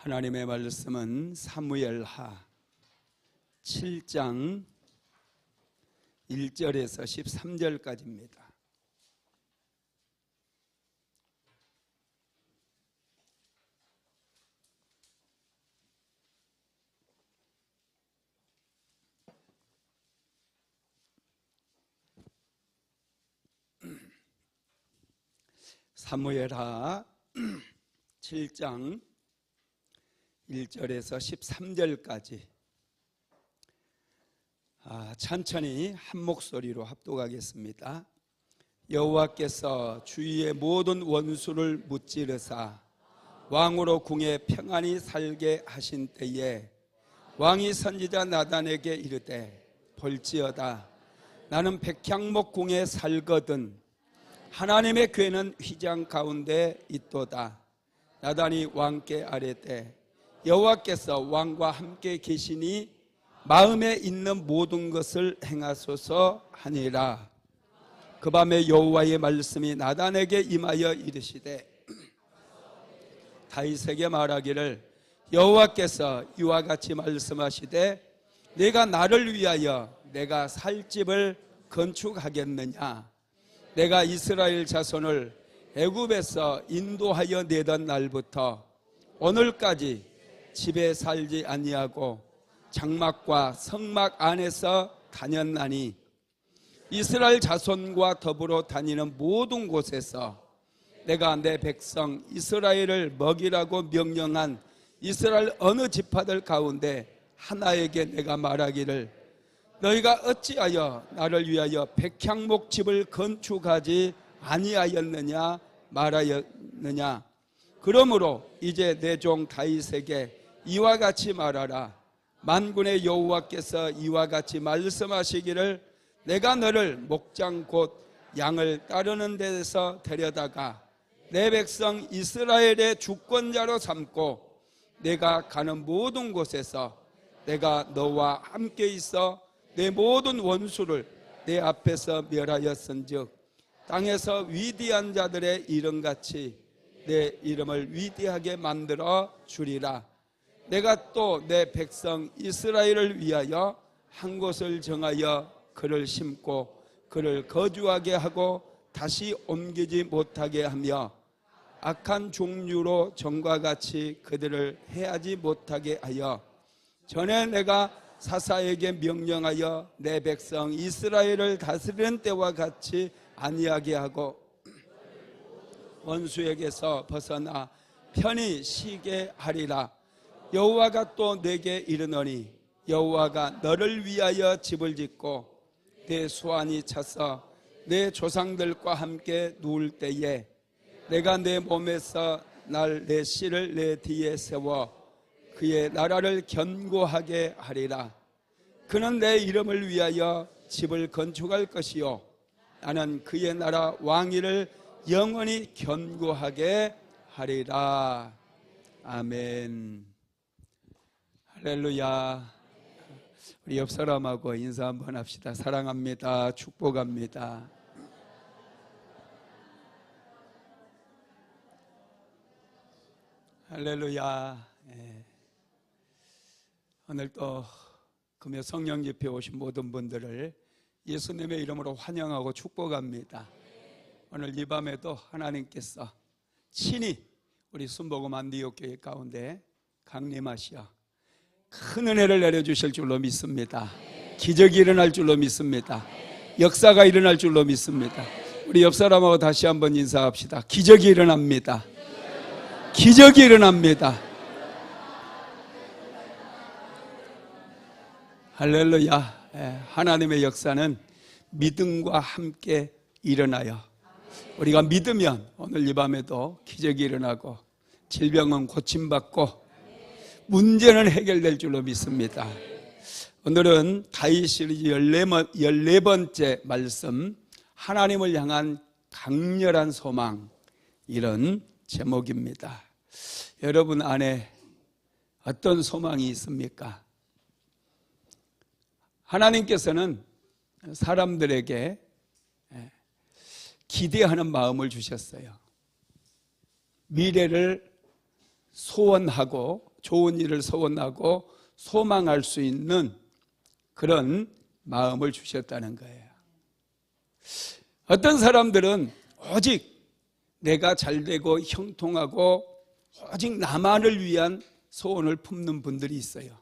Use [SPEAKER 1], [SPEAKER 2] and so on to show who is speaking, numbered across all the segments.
[SPEAKER 1] 하나님의 말씀은 사무엘하 7장 1절에서 13절까지입니다. 사무엘하 7장 1절에서 13절까지 천천히 한 목소리로 합독하겠습니다. 여호와께서 주위의 모든 원수를 무찌르사 왕으로 궁에 평안히 살게 하신 때에 왕이 선지자 나단에게 이르되 볼지어다 나는 백향목 궁에 살거든 하나님의 궤는 휘장 가운데 있도다. 나단이 왕께 아뢰되 여호와께서 왕과 함께 계시니 마음에 있는 모든 것을 행하소서 하니라. 그 밤에 여호와의 말씀이 나단에게 임하여 이르시되 다윗에게 말하기를 여호와께서 이와 같이 말씀하시되 내가 나를 위하여 내가 살 집을 건축하겠느냐. 내가 이스라엘 자손을 애굽에서 인도하여 내던 날부터 오늘까지 집에 살지 아니하고 장막과 성막 안에서 다녔나니 이스라엘 자손과 더불어 다니는 모든 곳에서 내가 내 백성 이스라엘을 먹이라고 명령한 이스라엘 어느 지파들 가운데 하나에게 내가 말하기를 너희가 어찌하여 나를 위하여 백향목 집을 건축하지 아니하였느냐 말하였느냐. 그러므로 이제 내 종 다윗에게 이와 같이 말하라. 만군의 여호와께서 이와 같이 말씀하시기를 내가 너를 목장 곧 양을 따르는 데서 데려다가 내 백성 이스라엘의 주권자로 삼고 내가 가는 모든 곳에서 내가 너와 함께 있어 내 모든 원수를 내 앞에서 멸하였은즉 땅에서 위대한 자들의 이름같이 내 이름을 위대하게 만들어 주리라. 내가 또 내 백성 이스라엘을 위하여 한 곳을 정하여 그를 심고 그를 거주하게 하고 다시 옮기지 못하게 하며 악한 종류로 전과 같이 그들을 해하지 못하게 하여 전에 내가 사사에게 명령하여 내 백성 이스라엘을 다스리는 때와 같이 아니하게 하고 원수에게서 벗어나 편히 쉬게 하리라. 여호와가 또 내게 이르노니 여호와가 너를 위하여 집을 짓고 내 수완이 차서 내 조상들과 함께 누울 때에 내가 내 몸에서 내 씨를 내 뒤에 세워 그의 나라를 견고하게 하리라. 그는 내 이름을 위하여 집을 건축할 것이요 나는 그의 나라 왕위를 영원히 견고하게 하리라. 아멘. 할렐루야. 우리 옆 사람하고 인사 한번 합시다. 사랑합니다. 축복합니다. 할렐루야. 오늘 또 금요 성령 집회에 오신 모든 분들을 예수님의 이름으로 환영하고 축복합니다. 오늘 이 밤에도 하나님께서 친히 우리 순복음 안디옥교회 가운데 강림하시어 큰 은혜를 내려주실 줄로 믿습니다. 기적이 일어날 줄로 믿습니다. 역사가 일어날 줄로 믿습니다. 우리 옆 사람하고 다시 한번 인사합시다. 기적이 일어납니다. 기적이 일어납니다. 할렐루야. 하나님의 역사는 믿음과 함께 일어나요. 우리가 믿으면 오늘 이 밤에도 기적이 일어나고 질병은 고침받고 문제는 해결될 줄로 믿습니다. 오늘은 다윗 시리즈 14번째 말씀, 하나님을 향한 강렬한 소망, 이런 제목입니다. 여러분 안에 어떤 소망이 있습니까? 하나님께서는 사람들에게 기대하는 마음을 주셨어요. 미래를 소원하고 좋은 일을 소원하고 소망할 수 있는 그런 마음을 주셨다는 거예요. 어떤 사람들은 오직 내가 잘되고 형통하고 오직 나만을 위한 소원을 품는 분들이 있어요.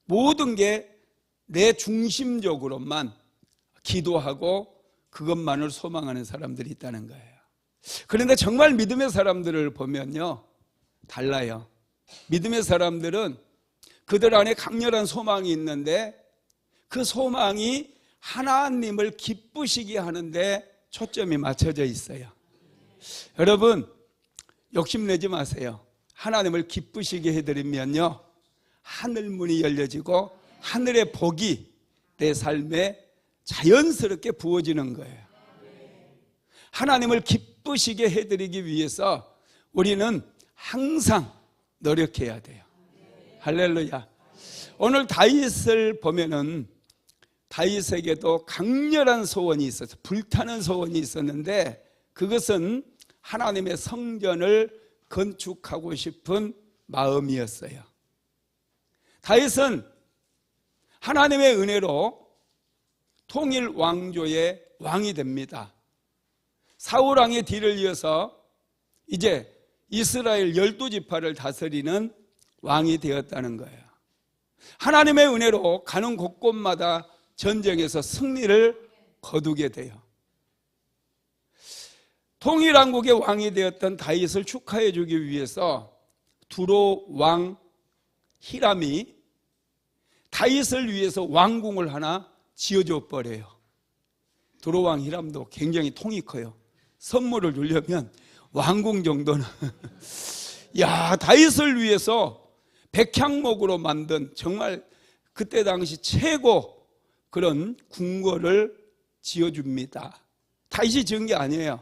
[SPEAKER 1] 모든 게 내 중심적으로만 기도하고 그것만을 소망하는 사람들이 있다는 거예요. 그런데 정말 믿음의 사람들을 보면요, 달라요. 믿음의 사람들은 그들 안에 강렬한 소망이 있는데 그 소망이 하나님을 기쁘시게 하는데 초점이 맞춰져 있어요. 여러분, 욕심내지 마세요. 하나님을 기쁘시게 해드리면요, 하늘 문이 열려지고 하늘의 복이 내 삶에 자연스럽게 부어지는 거예요. 하나님을 기쁘시게 해드리기 위해서 우리는 항상 노력해야 돼요. 할렐루야. 오늘 다윗을 보면은 다윗에게도 강렬한 소원이 있었어요. 불타는 소원이 있었는데 그것은 하나님의 성전을 건축하고 싶은 마음이었어요. 다윗은 하나님의 은혜로 통일 왕조의 왕이 됩니다. 사울 왕의 뒤를 이어서 이제 이스라엘 12지파를 다스리는 왕이 되었다는 거예요. 하나님의 은혜로 가는 곳곳마다 전쟁에서 승리를 거두게 돼요. 통일왕국의 왕이 되었던 다윗을 축하해 주기 위해서 두로 왕 히람이 다윗을 위해서 왕궁을 하나 지어줘 버려요. 두로 왕 히람도 굉장히 통이 커요. 선물을 주려면 왕궁 정도는 야, 다윗을 위해서 백향목으로 만든 정말 그때 당시 최고 그런 궁궐을 지어줍니다. 다윗이 지은 게 아니에요.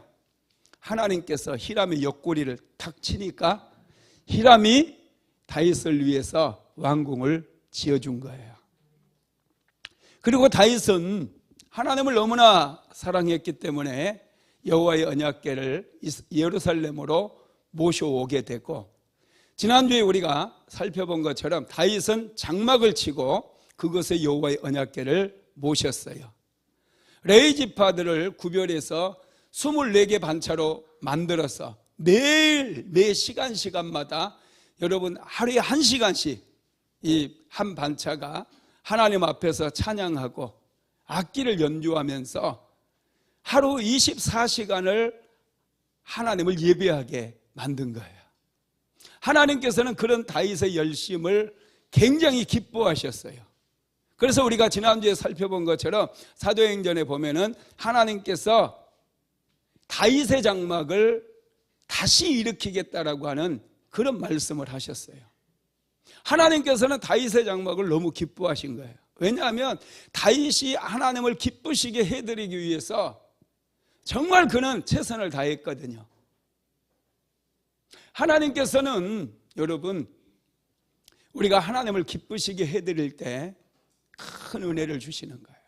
[SPEAKER 1] 하나님께서 히람의 옆구리를 탁 치니까 히람이 다윗을 위해서 왕궁을 지어준 거예요. 그리고 다윗은 하나님을 너무나 사랑했기 때문에 여호와의 언약궤를 예루살렘으로 모셔오게 되고, 지난주에 우리가 살펴본 것처럼 다윗은 장막을 치고 그것에 여호와의 언약궤를 모셨어요. 레위 지파들을 구별해서 24개 반차로 만들어서 매일 매 시간마다 여러분 하루에 1시간씩 이 한 반차가 하나님 앞에서 찬양하고 악기를 연주하면서 하루 24시간을 하나님을 예배하게 만든 거예요. 하나님께서는 그런 다윗의 열심을 굉장히 기뻐하셨어요. 그래서 우리가 지난주에 살펴본 것처럼 사도행전에 보면은 하나님께서 다윗의 장막을 다시 일으키겠다라고 하는 그런 말씀을 하셨어요. 하나님께서는 다윗의 장막을 너무 기뻐하신 거예요. 왜냐하면 다윗이 하나님을 기쁘시게 해드리기 위해서 정말 그는 최선을 다했거든요. 하나님께서는 여러분, 우리가 하나님을 기쁘시게 해드릴 때 큰 은혜를 주시는 거예요.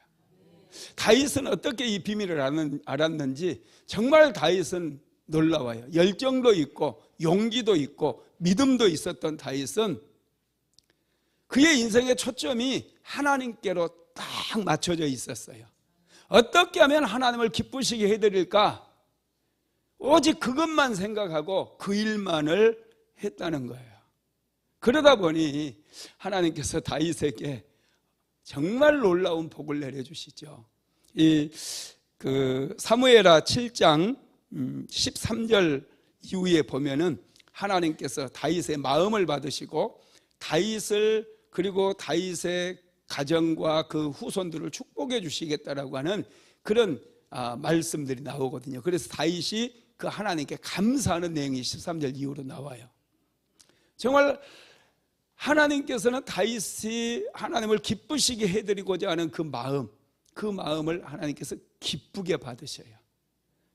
[SPEAKER 1] 다윗은 어떻게 이 비밀을 알았는지 정말 다윗은 놀라워요. 열정도 있고 용기도 있고 믿음도 있었던 다윗은 그의 인생의 초점이 하나님께로 딱 맞춰져 있었어요. 어떻게 하면 하나님을 기쁘시게 해드릴까? 오직 그것만 생각하고 그 일만을 했다는 거예요. 그러다 보니 하나님께서 다윗에게 정말 놀라운 복을 내려주시죠. 사무엘하 7장 13절 이후에 보면은 하나님께서 다윗의 마음을 받으시고 다윗을 그리고 다윗의 가정과 그 후손들을 축복해 주시겠다라고 하는 그런 말씀들이 나오거든요. 그래서 다윗이 그 하나님께 감사하는 내용이 13절 이후로 나와요. 정말 하나님께서는 다윗이 하나님을 기쁘시게 해드리고자 하는 그 마음을 하나님께서 기쁘게 받으셔요.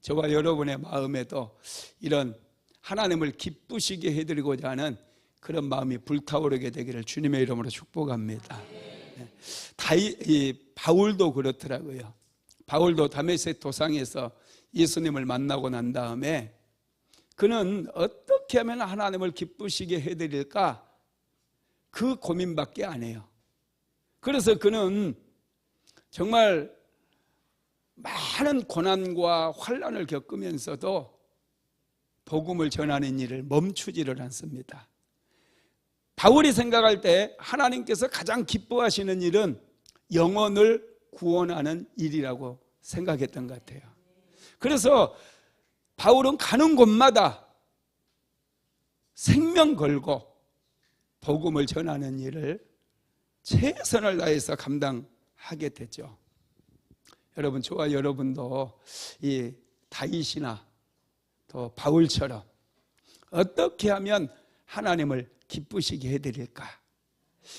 [SPEAKER 1] 저와 여러분의 마음에도 이런 하나님을 기쁘시게 해드리고자 하는 그런 마음이 불타오르게 되기를 주님의 이름으로 축복합니다. 바울도 그렇더라고요. 바울도 다메섹 도상에서 예수님을 만나고 난 다음에 그는 어떻게 하면 하나님을 기쁘시게 해드릴까 그 고민밖에 안 해요. 그래서 그는 정말 많은 고난과 환난을 겪으면서도 복음을 전하는 일을 멈추지를 않습니다. 바울이 생각할 때 하나님께서 가장 기뻐하시는 일은 영혼을 구원하는 일이라고 생각했던 것 같아요. 그래서 바울은 가는 곳마다 생명 걸고 복음을 전하는 일을 최선을 다해서 감당하게 되죠. 여러분, 저와 여러분도 이 다윗이나 또 바울처럼 어떻게 하면 하나님을 기쁘시게 해드릴까,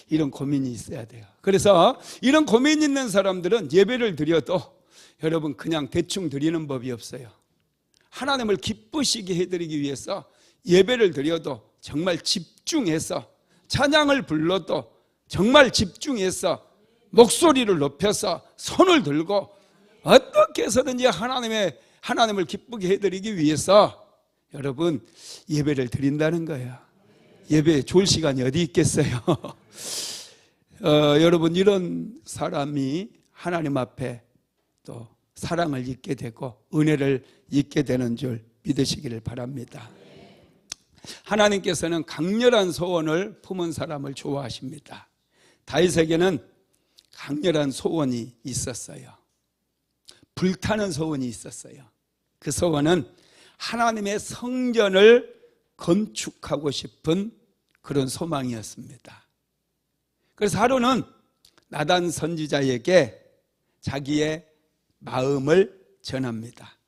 [SPEAKER 1] 이런 고민이 있어야 돼요. 그래서 이런 고민 있는 사람들은 예배를 드려도 여러분 그냥 대충 드리는 법이 없어요. 하나님을 기쁘시게 해드리기 위해서 예배를 드려도 정말 집중해서, 찬양을 불러도 정말 집중해서 목소리를 높여서 손을 들고 어떻게 해서든지 하나님을 기쁘게 해드리기 위해서 여러분 예배를 드린다는 거예요. 예배에 좋을 시간이 어디 있겠어요? 여러분, 이런 사람이 하나님 앞에 또 사랑을 잊게 되고 은혜를 잊게 되는 줄 믿으시기를 바랍니다. 하나님께서는 강렬한 소원을 품은 사람을 좋아하십니다. 다윗에게는 강렬한 소원이 있었어요. 불타는 소원이 있었어요. 그 소원은 하나님의 성전을 건축하고 싶은 그런 소망이었습니다. 그래서 하루는 나단 선지자에게 자기의 마음을 전합니다.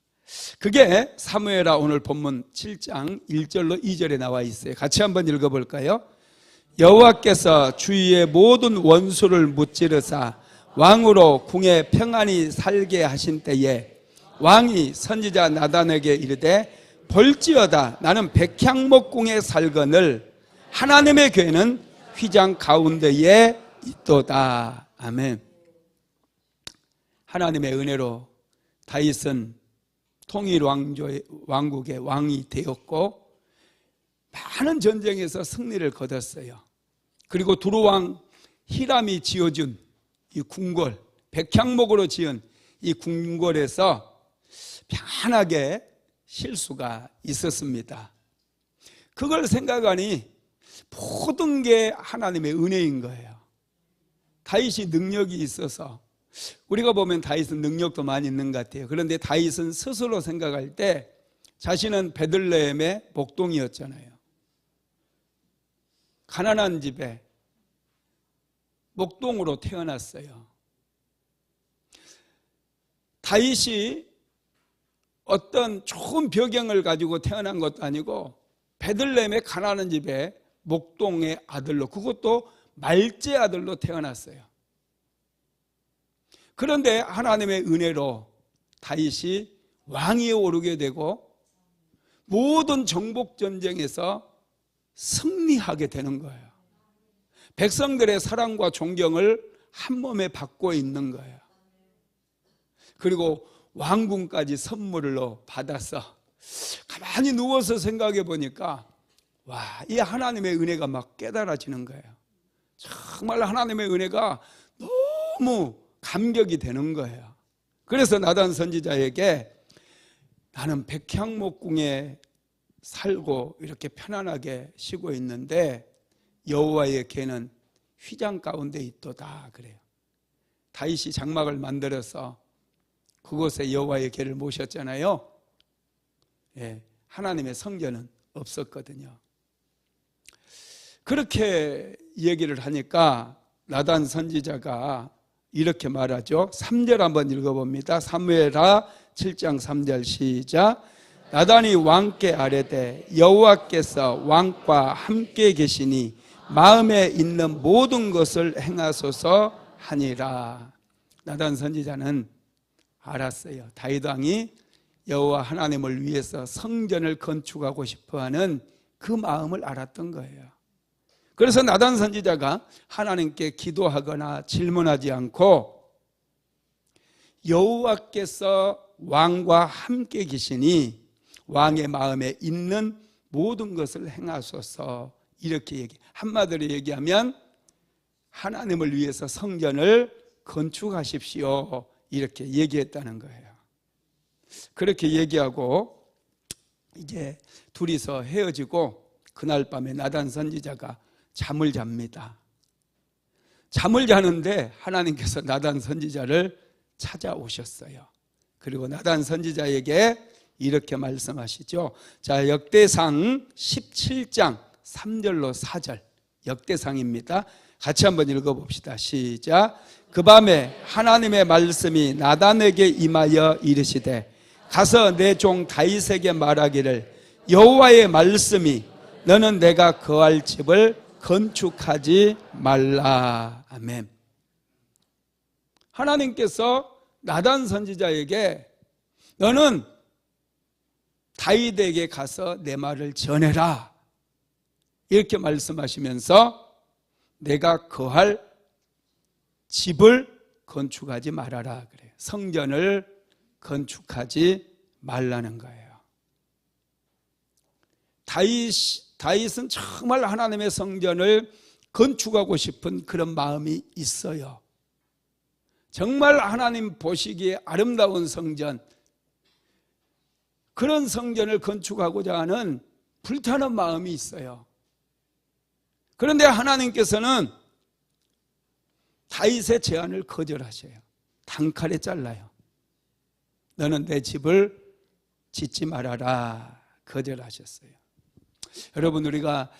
[SPEAKER 1] 그게 사무엘하 오늘 본문 7장 1절로 2절에 나와 있어요. 같이 한번 읽어볼까요? 여호와께서 주위의 모든 원수를 무찌르사 왕으로 궁에 평안히 살게 하신 때에 왕이 선지자 나단에게 이르되 볼지어다 나는 백향목궁에 살거늘 하나님의 교회는 휘장 가운데에 있도다. 아멘. 하나님의 은혜로 다윗은 통일 왕국의 왕이 되었고 많은 전쟁에서 승리를 거뒀어요. 그리고 두루왕 히람이 지어준 이 궁궐, 백향목으로 지은 이 궁궐에서 편안하게 쉴 수가 있었습니다. 그걸 생각하니 모든 게 하나님의 은혜인 거예요. 다윗이 능력이 있어서, 우리가 보면 다윗은 능력도 많이 있는 것 같아요. 그런데 다윗은 스스로 생각할 때 자신은 베들레헴의 목동이었잖아요. 가난한 집에 목동으로 태어났어요. 다윗이 어떤 좋은 배경을 가지고 태어난 것도 아니고 베들레헴의 가난한 집에 목동의 아들로, 그것도 말제 아들로 태어났어요. 그런데 하나님의 은혜로 다윗이 왕위에 오르게 되고 모든 정복 전쟁에서 승리하게 되는 거예요. 백성들의 사랑과 존경을 한 몸에 받고 있는 거예요. 그리고 왕궁까지 선물로 받아서 가만히 누워서 생각해 보니까 와, 이 하나님의 은혜가 막 깨달아지는 거예요. 정말 하나님의 은혜가 너무 감격이 되는 거예요. 그래서 나단 선지자에게 나는 백향목궁에 살고 이렇게 편안하게 쉬고 있는데 여호와의 궤는 휘장 가운데 있도다 그래요. 다윗이 장막을 만들어서 그곳에 여호와의 궤를 모셨잖아요. 예, 하나님의 성전은 없었거든요. 그렇게 얘기를 하니까 나단 선지자가 이렇게 말하죠. 3절 한번 읽어봅니다. 사무엘하 7장 3절 시작. 나단이 왕께 아뢰되 여호와께서 왕과 함께 계시니 마음에 있는 모든 것을 행하소서 하니라. 나단 선지자는 알았어요. 다윗 왕이 여호와 하나님을 위해서 성전을 건축하고 싶어하는 그 마음을 알았던 거예요. 그래서 나단 선지자가 하나님께 기도하거나 질문하지 않고 여호와께서 왕과 함께 계시니 왕의 마음에 있는 모든 것을 행하소서, 이렇게 한마디로 얘기하면 하나님을 위해서 성전을 건축하십시오 이렇게 얘기했다는 거예요. 그렇게 얘기하고 이제 둘이서 헤어지고 그날 밤에 나단 선지자가 잠을 잡니다. 잠을 자는데 하나님께서 나단 선지자를 찾아오셨어요. 그리고 나단 선지자에게 이렇게 말씀하시죠. 자, 역대상 17장 3절로 4절 역대상입니다. 같이 한번 읽어봅시다. 시작. 그 밤에 하나님의 말씀이 나단에게 임하여 이르시되 가서 내 종 다윗에게 말하기를 여호와의 말씀이 너는 내가 거할 집을 건축하지 말라. 아멘. 하나님께서 나단 선지자에게 너는 다윗에게 가서 내 말을 전해라 이렇게 말씀하시면서 내가 거할 집을 건축하지 말아라 그래요. 성전을 건축하지 말라는 거예요. 다윗은 정말 하나님의 성전을 건축하고 싶은 그런 마음이 있어요. 정말 하나님 보시기에 아름다운 성전, 그런 성전을 건축하고자 하는 불타는 마음이 있어요. 그런데 하나님께서는 다윗의 제안을 거절하셔요. 단칼에 잘라요. 너는 내 집을 짓지 말아라 거절하셨어요. 여러분, 우리가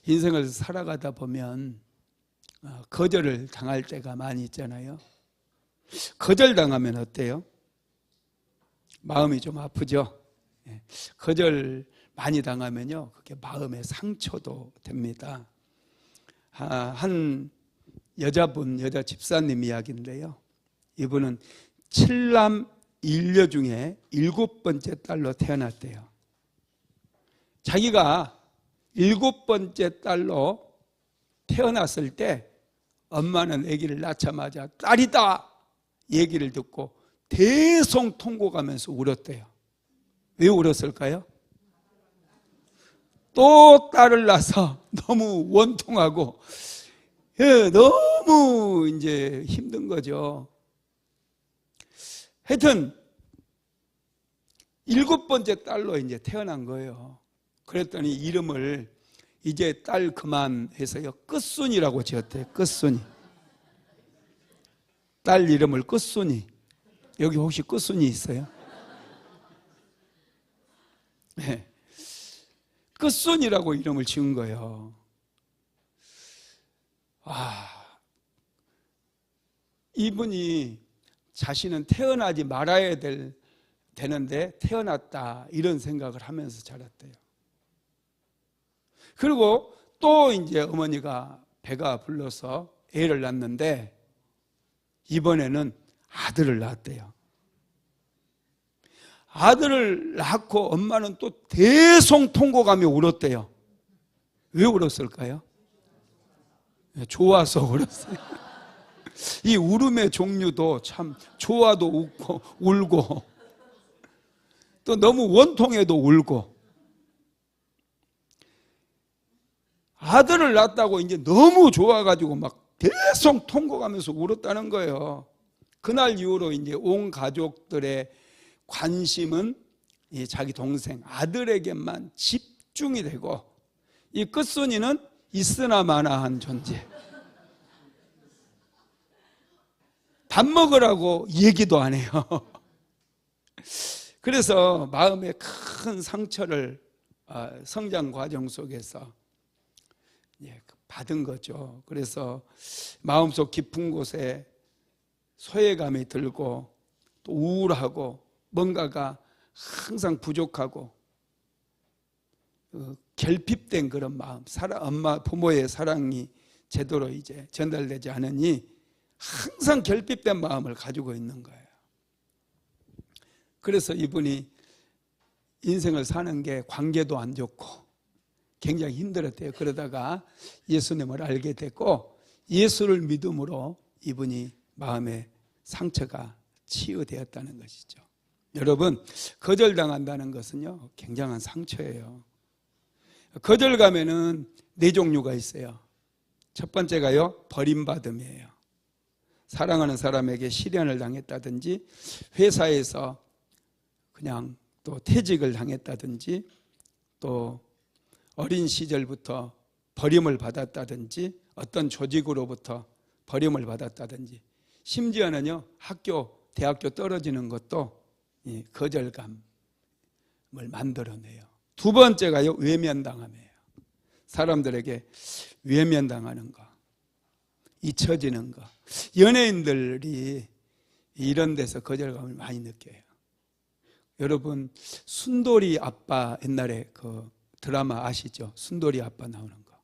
[SPEAKER 1] 인생을 살아가다 보면 거절을 당할 때가 많이 있잖아요. 거절당하면 어때요? 마음이 좀 아프죠? 거절 많이 당하면요, 그게 마음의 상처도 됩니다. 한 여자 집사님 이야기인데요, 이분은 7남 1녀 중에 7번째 딸로 태어났대요. 자기가 7번째 딸로 태어났을 때 엄마는 아기를 낳자마자 딸이다 얘기를 듣고 대성통곡하면서 울었대요. 왜 울었을까요? 또 딸을 낳아서 너무 원통하고 너무 이제 힘든 거죠. 하여튼 7번째 딸로 이제 태어난 거예요. 그랬더니 이름을 이제 딸 그만해서요 끝순이라고 지었대요. 끝순이. 딸 이름을 끝순이. 여기 혹시 끝순이 있어요? 네. 끝순이라고 이름을 지은 거예요. 이분이 자신은 태어나지 말아야 되는데 태어났다 이런 생각을 하면서 자랐대요. 그리고 또 이제 어머니가 배가 불러서 애를 낳는데 이번에는 아들을 낳았대요. 아들을 낳고 엄마는 또 대성통곡하며 울었대요. 왜 울었을까요? 좋아서 울었어요. 이 울음의 종류도 참 좋아도 웃고 울고 또 너무 원통해도 울고, 아들을 낳았다고 이제 너무 좋아가지고 막 대성통곡하면서 울었다는 거예요. 그날 이후로 이제 온 가족들의 관심은 이 자기 동생 아들에게만 집중이 되고, 이 끝순이는 있으나 마나한 존재. 밥 먹으라고 얘기도 안 해요. 그래서 마음에 큰 상처를 성장 과정 속에서 받은 거죠. 그래서 마음속 깊은 곳에 소외감이 들고 또 우울하고 뭔가가 항상 부족하고 결핍된 그런 마음, 엄마 부모의 사랑이 제대로 이제 전달되지 않으니 항상 결핍된 마음을 가지고 있는 거예요. 그래서 이분이 인생을 사는 게 관계도 안 좋고 굉장히 힘들었대요. 그러다가 예수님을 알게 됐고 예수를 믿음으로 이분이 마음의 상처가 치유되었다는 것이죠. 여러분, 거절당한다는 것은요 굉장한 상처예요. 거절감에는 네 종류가 있어요. 첫 번째가요, 버림받음이에요. 사랑하는 사람에게 실연을 당했다든지, 회사에서 그냥 또 퇴직을 당했다든지, 또 어린 시절부터 버림을 받았다든지, 어떤 조직으로부터 버림을 받았다든지, 심지어는요, 학교, 대학교 떨어지는 것도 거절감을 만들어내요. 두 번째가요, 외면당함이에요. 사람들에게 외면당하는 거, 잊혀지는 거. 연예인들이 이런 데서 거절감을 많이 느껴요. 여러분, 순돌이 아빠 옛날에 그 드라마 아시죠? 순돌이 아빠 나오는 거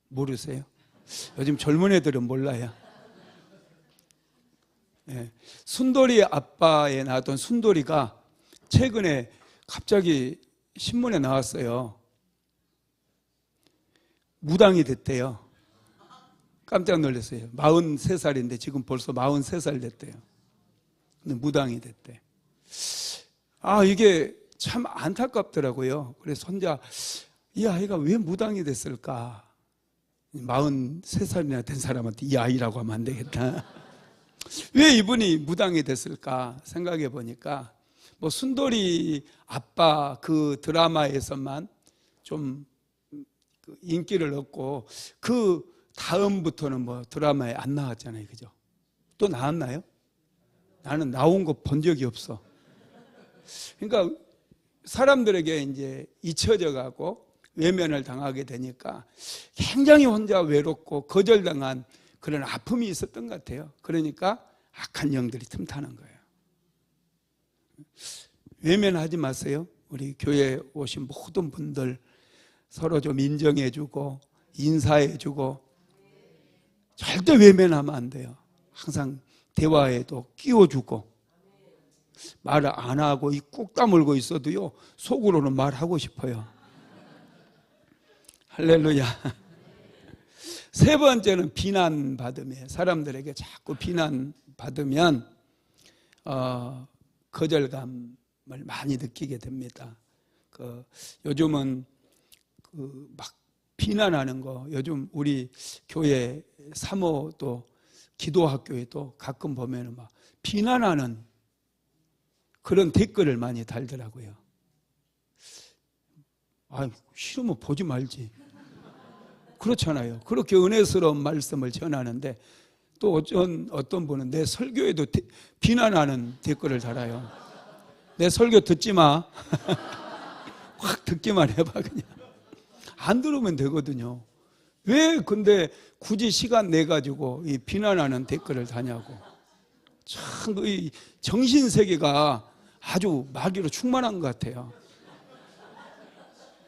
[SPEAKER 1] 모르세요? 요즘 젊은 애들은 몰라요. 네. 순돌이 아빠에 나왔던 순돌이가 최근에 갑자기 신문에 나왔어요. 무당이 됐대요. 깜짝 놀랐어요. 43살인데 지금 벌써 43살 됐대요. 근데 무당이 됐대. 이게 참 안타깝더라고요. 그래서 혼자 이 아이가 왜 무당이 됐을까? 43살이나 된 사람한테 이 아이라고 하면 안 되겠다. 왜 이분이 무당이 됐을까 생각해 보니까 뭐 순돌이 아빠 그 드라마에서만 좀 인기를 얻고 그 다음부터는 뭐 드라마에 안 나왔잖아요. 그죠? 또 나왔나요? 나는 나온 거 본 적이 없어. 그러니까 사람들에게 이제 잊혀져 가고 외면을 당하게 되니까 굉장히 혼자 외롭고 거절당한 그런 아픔이 있었던 것 같아요. 그러니까 악한 영들이 틈타는 거예요. 외면하지 마세요. 우리 교회에 오신 모든 분들 서로 좀 인정해주고 인사해주고 절대 외면하면 안 돼요. 항상 대화에도 끼워주고 말을 안 하고 꾹 다물고 있어도요 속으로는 말하고 싶어요. 할렐루야. 세 번째는 비난받음이에요. 사람들에게 자꾸 비난받으면 거절감을 많이 느끼게 됩니다. 요즘은 막 비난하는 거, 요즘 우리 교회 사모도 기도학교에도 가끔 보면 막 비난하는 그런 댓글을 많이 달더라고요. 싫으면 보지 말지. 그렇잖아요. 그렇게 은혜스러운 말씀을 전하는데 또 어떤 분은 내 설교에도 비난하는 댓글을 달아요. 내 설교 듣지 마. 확 듣기만 해봐 그냥. 안 들으면 되거든요. 왜 근데 굳이 시간 내가지고 이 비난하는 댓글을 다냐고. 참 이 정신세계가 아주 마귀로 충만한 것 같아요.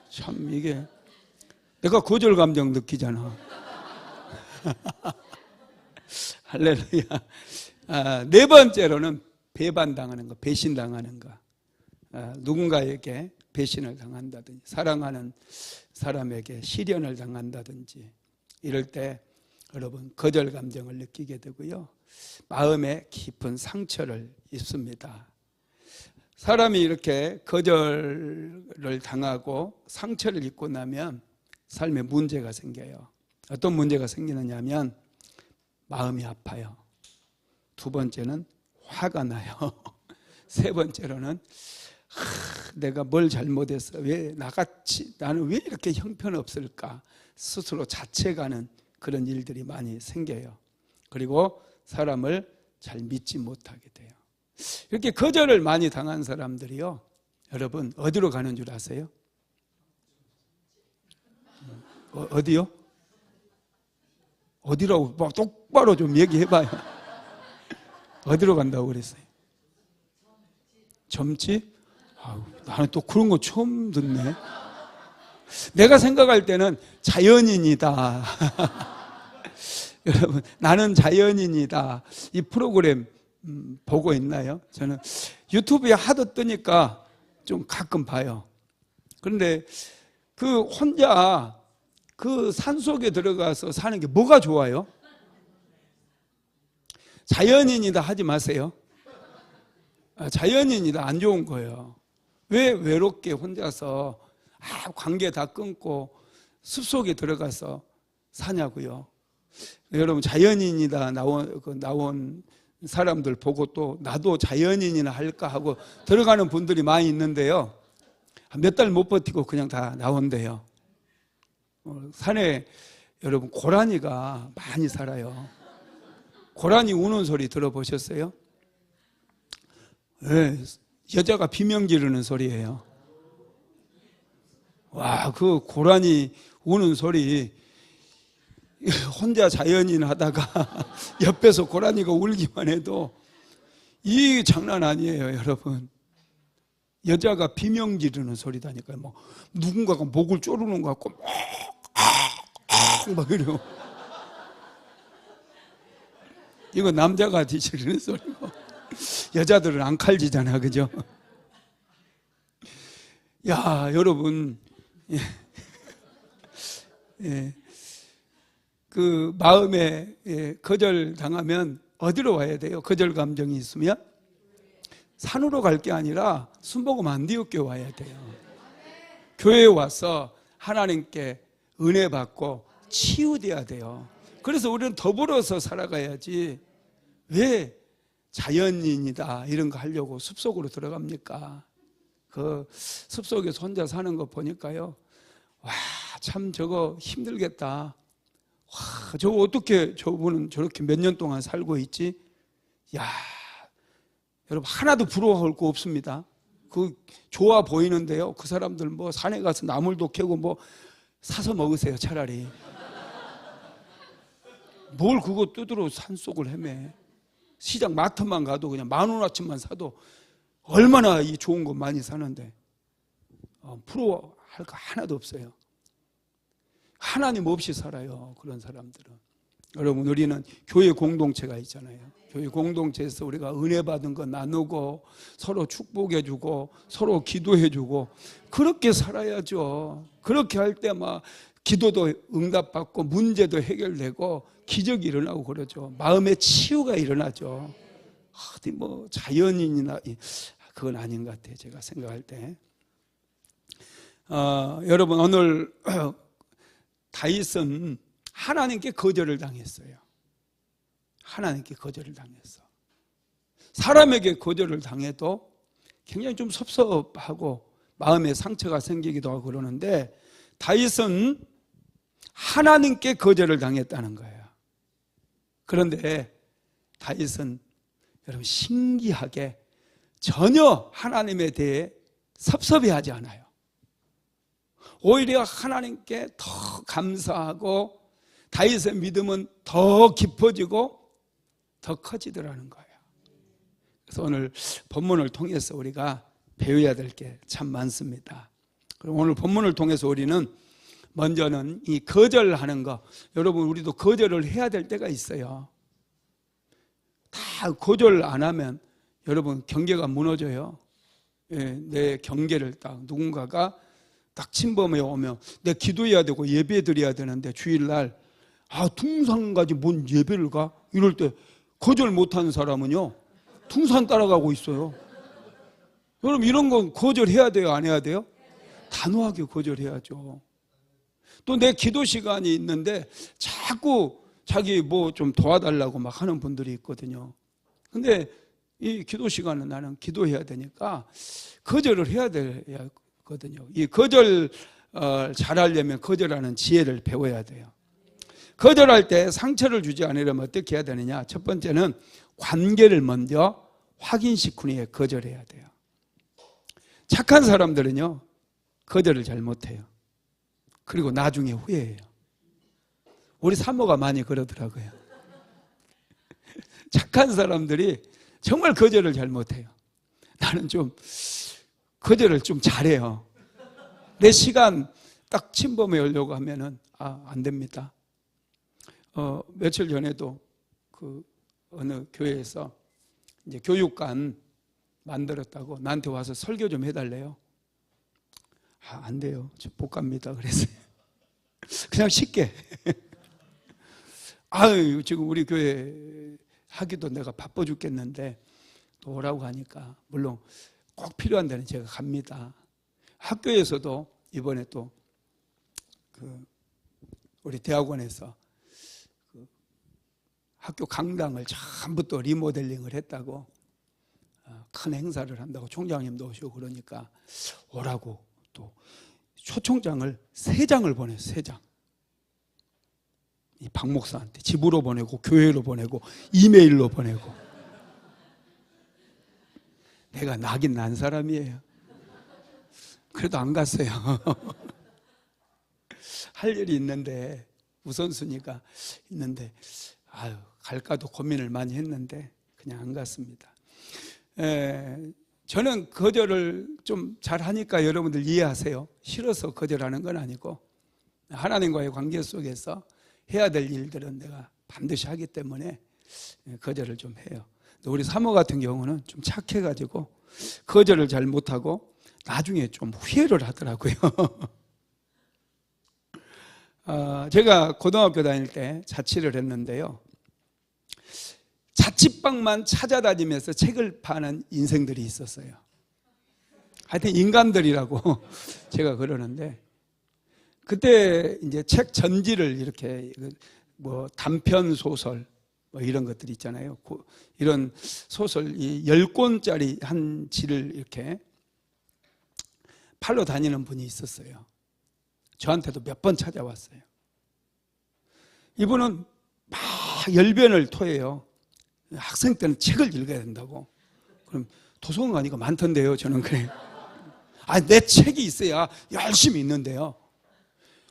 [SPEAKER 1] 참 이게 내가 거절감정 느끼잖아. 할렐루야. 네 번째로는 배반당하는 거, 배신당하는 거. 누군가에게 배신을 당한다든지 사랑하는 사람에게 시련을 당한다든지 이럴 때 여러분 거절감정을 느끼게 되고요. 마음에 깊은 상처를 입습니다. 사람이 이렇게 거절을 당하고 상처를 입고 나면 삶에 문제가 생겨요. 어떤 문제가 생기느냐 하면 마음이 아파요. 두 번째는 화가 나요. 세 번째로는 내가 뭘 잘못했어? 왜 나같이 나는 왜 이렇게 형편없을까? 스스로 자책하는 그런 일들이 많이 생겨요. 그리고 사람을 잘 믿지 못하게 돼요. 이렇게 거절을 많이 당한 사람들이요, 여러분 어디로 가는 줄 아세요? 어디요? 어디라고 막 똑바로 좀 얘기해봐요. 어디로 간다고 그랬어요? 점집? 나는 또 그런 거 처음 듣네. 내가 생각할 때는 자연인이다. 여러분, 나는 자연인이다. 이 프로그램 보고 있나요? 저는 유튜브에 하도 뜨니까 좀 가끔 봐요. 그런데 그 혼자 그 산속에 들어가서 사는 게 뭐가 좋아요? 자연인이다 하지 마세요. 자연인이다 안 좋은 거예요. 왜 외롭게 혼자서 관계 다 끊고 숲속에 들어가서 사냐고요. 여러분, 자연인이다 나온 사람들 보고 또 나도 자연인이나 할까 하고 들어가는 분들이 많이 있는데요. 몇 달 못 버티고 그냥 다 나온대요. 산에 여러분 고라니가 많이 살아요. 고라니 우는 소리 들어보셨어요? 네, 여자가 비명 지르는 소리예요. 와, 그 고라니 우는 소리 혼자 자연인 하다가 옆에서 고라니가 울기만 해도 이 장난 아니에요, 여러분. 여자가 비명 지르는 소리다니까요. 뭐 누군가가 목을 조르는 것 같고 막 이래요. 이거 남자가 지르는 소리고 여자들은 안 칼지잖아, 그죠? 야, 여러분, 예. 그 마음에 거절 당하면 어디로 와야 돼요? 거절 감정이 있으면 산으로 갈 게 아니라 순복음 안디옥 교회 와야 돼요. 교회에 와서 하나님께 은혜 받고 치유돼야 돼요. 그래서 우리는 더불어서 살아가야지 왜 자연인이다 이런 거 하려고 숲속으로 들어갑니까? 그 숲속에서 혼자 사는 거 보니까요, 와, 참 저거 힘들겠다. 와, 저거 어떻게 저분은 저렇게 몇 년 동안 살고 있지? 야, 여러분 하나도 부러워할 거 없습니다. 그 좋아 보이는데요, 그 사람들 뭐 산에 가서 나물도 캐고 뭐 사서 먹으세요, 차라리. 뭘 그거 뜯으러 산속을 헤매. 시장 마트만 가도 그냥 10,000원어치만 사도 얼마나 이 좋은 거 많이 사는데 부러워할 거 하나도 없어요. 하나님 없이 살아요, 그런 사람들은. 여러분, 우리는 교회 공동체가 있잖아요. 교회 공동체에서 우리가 은혜 받은 거 나누고 서로 축복해주고 서로 기도해주고 그렇게 살아야죠. 그렇게 할 때 막 기도도 응답받고 문제도 해결되고 기적이 일어나고 그러죠. 마음의 치유가 일어나죠. 어디 뭐 자연인이나 그건 아닌 것 같아요, 제가 생각할 때. 여러분, 오늘 다윗은 하나님께 거절을 당했어요. 하나님께 거절을 당했어. 사람에게 거절을 당해도 굉장히 좀 섭섭하고 마음에 상처가 생기기도 하고 그러는데 다윗은 하나님께 거절을 당했다는 거예요. 그런데 다윗은 여러분 신기하게 전혀 하나님에 대해 섭섭해하지 않아요. 오히려 하나님께 더 감사하고 다윗의 믿음은 더 깊어지고 더 커지더라는 거예요. 그래서 오늘 본문을 통해서 우리가 배워야 될 게 참 많습니다. 그럼 오늘 본문을 통해서 우리는 먼저는 이 거절하는 거, 여러분 우리도 거절을 해야 될 때가 있어요. 다 거절 안 하면 여러분 경계가 무너져요. 내 경계를 딱 누군가가 딱 침범해 오면 내 기도해야 되고 예배 드려야 되는데 주일날 둥산까지 뭔 예배를 가? 이럴 때 거절 못하는 사람은요 둥산 따라가고 있어요. 여러분 이런 건 거절해야 돼요, 안 해야 돼요? 단호하게 거절해야죠. 또 내 기도 시간이 있는데 자꾸 자기 뭐 좀 도와달라고 막 하는 분들이 있거든요. 근데 이 기도 시간은 나는 기도해야 되니까 거절을 해야 되거든요. 이 거절 잘하려면 거절하는 지혜를 배워야 돼요. 거절할 때 상처를 주지 않으려면 어떻게 해야 되느냐? 첫 번째는 관계를 먼저 확인시킨 후에 거절해야 돼요. 착한 사람들은요 거절을 잘 못해요. 그리고 나중에 후회해요. 우리 사모가 많이 그러더라고요. 착한 사람들이 정말 거절을 잘 못해요. 나는 좀 거절을 좀 잘해요. 내 시간 딱 침범해 오려고 하면은 안 됩니다. 며칠 전에도 그 어느 교회에서 이제 교육관 만들었다고 나한테 와서 설교 좀 해달래요. 안 돼요. 저 못 갑니다. 그랬어요. 그냥 쉽게. 지금 우리 교회 하기도 내가 바빠 죽겠는데 또 오라고 하니까 물론 꼭 필요한 데는 제가 갑니다. 학교에서도 이번에 또 우리 대학원에서 학교 강당을 전부 또 리모델링을 했다고 큰 행사를 한다고 총장님도 오시고 그러니까 오라고 또 초청장을 3장을 보냈어요. 3장. 이 박 목사한테 집으로 보내고 교회로 보내고 이메일로 보내고. 내가 나긴 난 사람이에요. 그래도 안 갔어요. 할 일이 있는데 우선순위가 있는데 갈까도 고민을 많이 했는데 그냥 안 갔습니다. 저는 거절을 좀 잘하니까 여러분들 이해하세요. 싫어서 거절하는 건 아니고 하나님과의 관계 속에서 해야 될 일들은 내가 반드시 하기 때문에 거절을 좀 해요. 우리 사모 같은 경우는 좀 착해가지고 거절을 잘 못하고 나중에 좀 후회를 하더라고요. 제가 고등학교 다닐 때 자취를 했는데요, 자취방만 찾아다니면서 책을 파는 인생들이 있었어요. 하여튼 인간들이라고 제가 그러는데, 그때 이제 책 전지를 이렇게 뭐 단편 소설 뭐 이런 것들 있잖아요. 이런 소설 10권짜리 한 지를 이렇게 팔러 다니는 분이 있었어요. 저한테도 몇 번 찾아왔어요. 이분은 막 열변을 토해요. 학생 때는 책을 읽어야 된다고. 그럼 도서관 가니까 많던데요. 저는 그래요. 내 책이 있어야 열심히 읽는데요.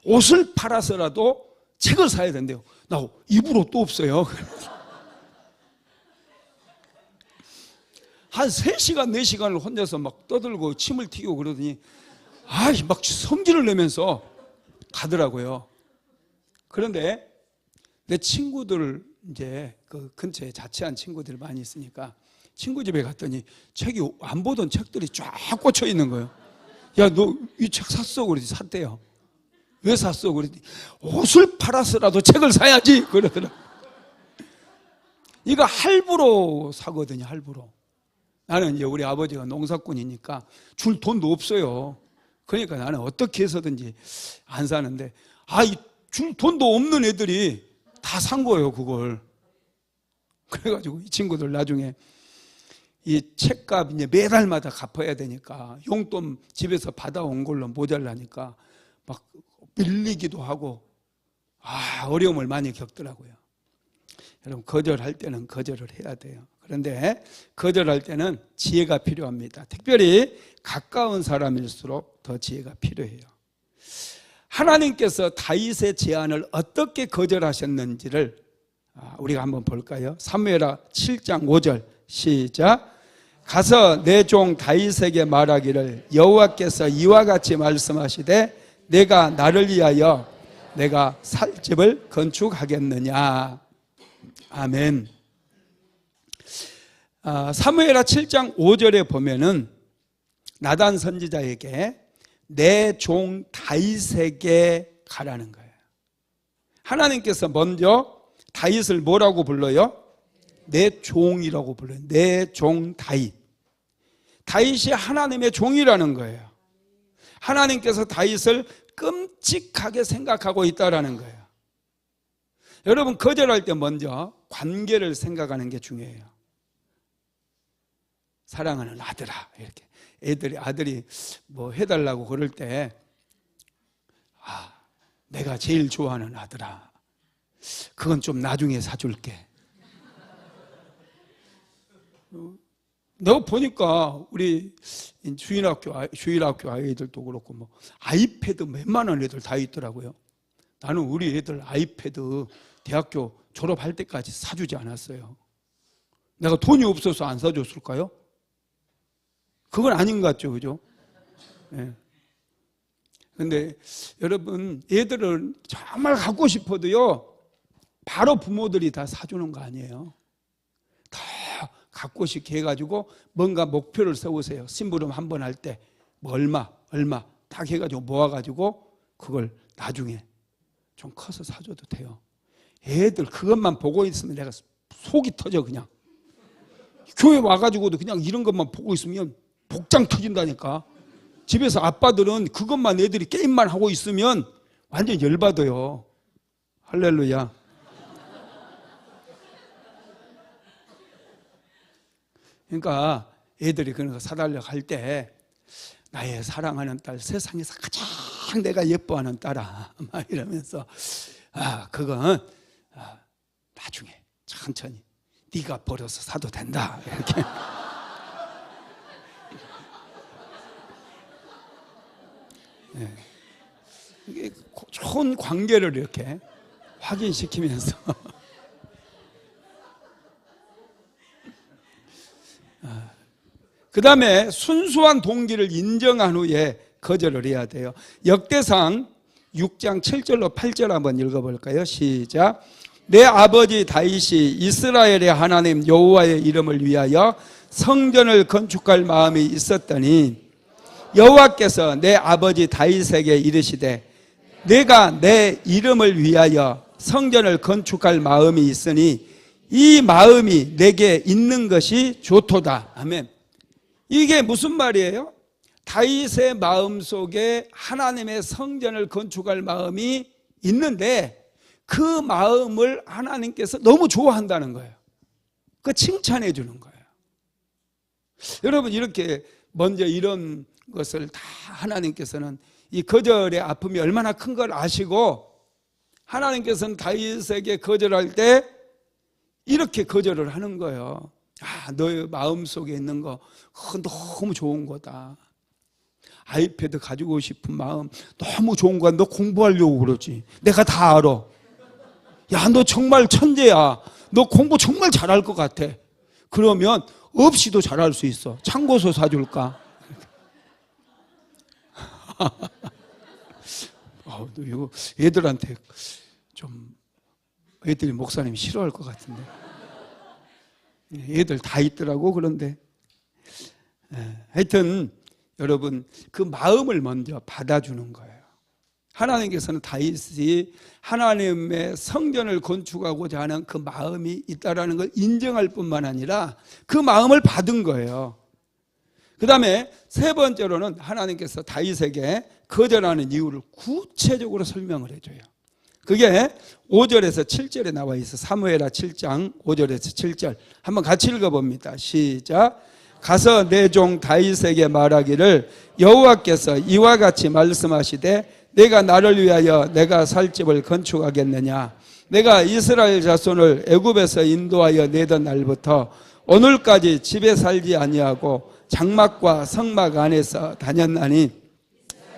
[SPEAKER 1] 옷을 팔아서라도 책을 사야 된대요. 나 입을 옷도 없어요. 한 3시간, 4시간을 혼자서 막 떠들고 침을 튀고 그러더니 막 성질을 내면서 가더라고요. 그런데 내 친구들, 이제 그 근처에 자취한 친구들이 많이 있으니까 친구 집에 갔더니 책이 안 보던 책들이 쫙 꽂혀 있는 거예요. 야, 너 이 책 샀어? 그러지. 샀대요. 왜 샀어? 그랬더니 옷을 팔아서라도 책을 사야지 그러더라. 이거 할부로 사거든요. 할부로. 나는 이제 우리 아버지가 농사꾼이니까 줄 돈도 없어요. 그러니까 나는 어떻게 해서든지 안 사는데 줄 돈도 없는 애들이 다 산 거예요, 그걸. 그래가지고 이 친구들 나중에 이 책값 이제 매달마다 갚아야 되니까 용돈 집에서 받아온 걸로 모자라니까 막 빌리기도 하고 어려움을 많이 겪더라고요. 여러분, 거절할 때는 거절을 해야 돼요. 그런데 거절할 때는 지혜가 필요합니다. 특별히 가까운 사람일수록 더 지혜가 필요해요. 하나님께서 다윗의 제안을 어떻게 거절하셨는지를 우리가 한번 볼까요? 사무엘하 7장 5절 시작. 가서 내 종 다윗에게 말하기를 여호와께서 이와 같이 말씀하시되 내가 나를 위하여 내가 살 집을 건축하겠느냐. 아멘. 사무엘하 7장 5절에 보면은 나단 선지자에게 내 종 다윗에게 가라는 거예요. 하나님께서 먼저 다윗을 뭐라고 불러요? 내 종이라고 불러요. 내 종 다윗. 다윗이 하나님의 종이라는 거예요. 하나님께서 다윗을 끔찍하게 생각하고 있다라는 거예요. 여러분, 거절할 때 먼저 관계를 생각하는 게 중요해요. 사랑하는 아들아, 이렇게 아들이 뭐 해달라고 그럴 때 내가 제일 좋아하는 아들아, 그건 좀 나중에 사줄게. 내가 보니까 우리 주일학교 아이들도 그렇고 뭐 아이패드 몇만 원 애들 다 있더라고요. 나는 우리 애들 아이패드 대학교 졸업할 때까지 사주지 않았어요. 내가 돈이 없어서 안 사줬을까요? 그건 아닌 것 같죠, 그죠? 네. 근데 여러분, 애들은 정말 갖고 싶어도요, 바로 부모들이 다 사주는 거 아니에요. 다 갖고 싶게 해가지고 뭔가 목표를 세우세요. 심부름 한 번 할 때 뭐 얼마 딱 해가지고 모아가지고 그걸 나중에 좀 커서 사줘도 돼요. 애들 그것만 보고 있으면 내가 속이 터져. 그냥 교회 와가지고도 그냥 이런 것만 보고 있으면 복장 터진다니까. 집에서 아빠들은 그것만 애들이 게임만 하고 있으면 완전 열받아요. 할렐루야. 그러니까 애들이 그런 거 사달라고 할 때 나의 사랑하는 딸, 세상에서 가장 내가 예뻐하는 딸아 막 이러면서 그건 나중에 천천히 네가 벌어서 사도 된다 이렇게. 네. 이게 좋은 관계를 이렇게 확인시키면서 그 다음에 순수한 동기를 인정한 후에 거절을 해야 돼요. 역대상 6장 7절로 8절 한번 읽어볼까요? 시작. 내 아버지 다윗이 이스라엘의 하나님 여호와의 이름을 위하여 성전을 건축할 마음이 있었더니 여호와께서 내 아버지 다윗에게 이르시되 내가 내 이름을 위하여 성전을 건축할 마음이 있으니 이 마음이 내게 있는 것이 좋도다. 아멘. 이게 무슨 말이에요? 다윗의 마음속에 하나님의 성전을 건축할 마음이 있는데 그 마음을 하나님께서 너무 좋아한다는 거예요. 그 칭찬해 주는 거예요. 여러분, 이렇게 먼저 이런 것을 다 하나님께서는 이 거절의 아픔이 얼마나 큰 걸 아시고 하나님께서는 다윗에게 거절할 때 이렇게 거절을 하는 거예요. 너의 마음속에 있는 거 너무 좋은 거다. 아이패드 가지고 싶은 마음 너무 좋은 거야. 너 공부하려고 그러지. 내가 다 알아. 야, 너 정말 천재야. 너 공부 정말 잘할 것 같아. 그러면 없이도 잘할 수 있어. 참고서 사줄까? 이거 애들한테 좀 애들이 목사님이 싫어할 것 같은데. 애들 다 있더라고. 그런데 하여튼 여러분, 그 마음을 먼저 받아주는 거예요. 하나님께서는 다윗이 하나님의 성전을 건축하고자 하는 그 마음이 있다는 걸 인정할 뿐만 아니라 그 마음을 받은 거예요. 그 다음에 세 번째로는 하나님께서 다윗에게 거절하는 이유를 구체적으로 설명을 해줘요. 그게 5절에서 7절에 나와 있어. 사무엘하 7장 5절에서 7절 한번 같이 읽어봅니다. 시작. 가서 내 종 다윗에게 말하기를 여호와께서 이와 같이 말씀하시되 내가 나를 위하여 내가 살 집을 건축하겠느냐. 내가 이스라엘 자손을 애굽에서 인도하여 내던 날부터 오늘까지 집에 살지 아니하고 장막과 성막 안에서 다녔나니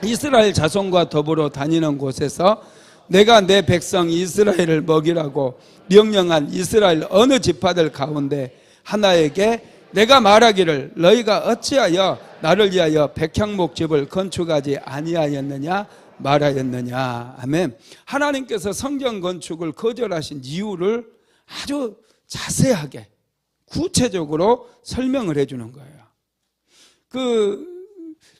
[SPEAKER 1] 이스라엘 자손과 더불어 다니는 곳에서 내가 내 백성 이스라엘을 먹이라고 명령한 이스라엘 어느 지파들 가운데 하나에게 내가 말하기를 너희가 어찌하여 나를 위하여 백향목집을 건축하지 아니하였느냐 말하였느냐. 아멘. 하나님께서 성전 건축을 거절하신 이유를 아주 자세하게 구체적으로 설명을 해주는 거예요.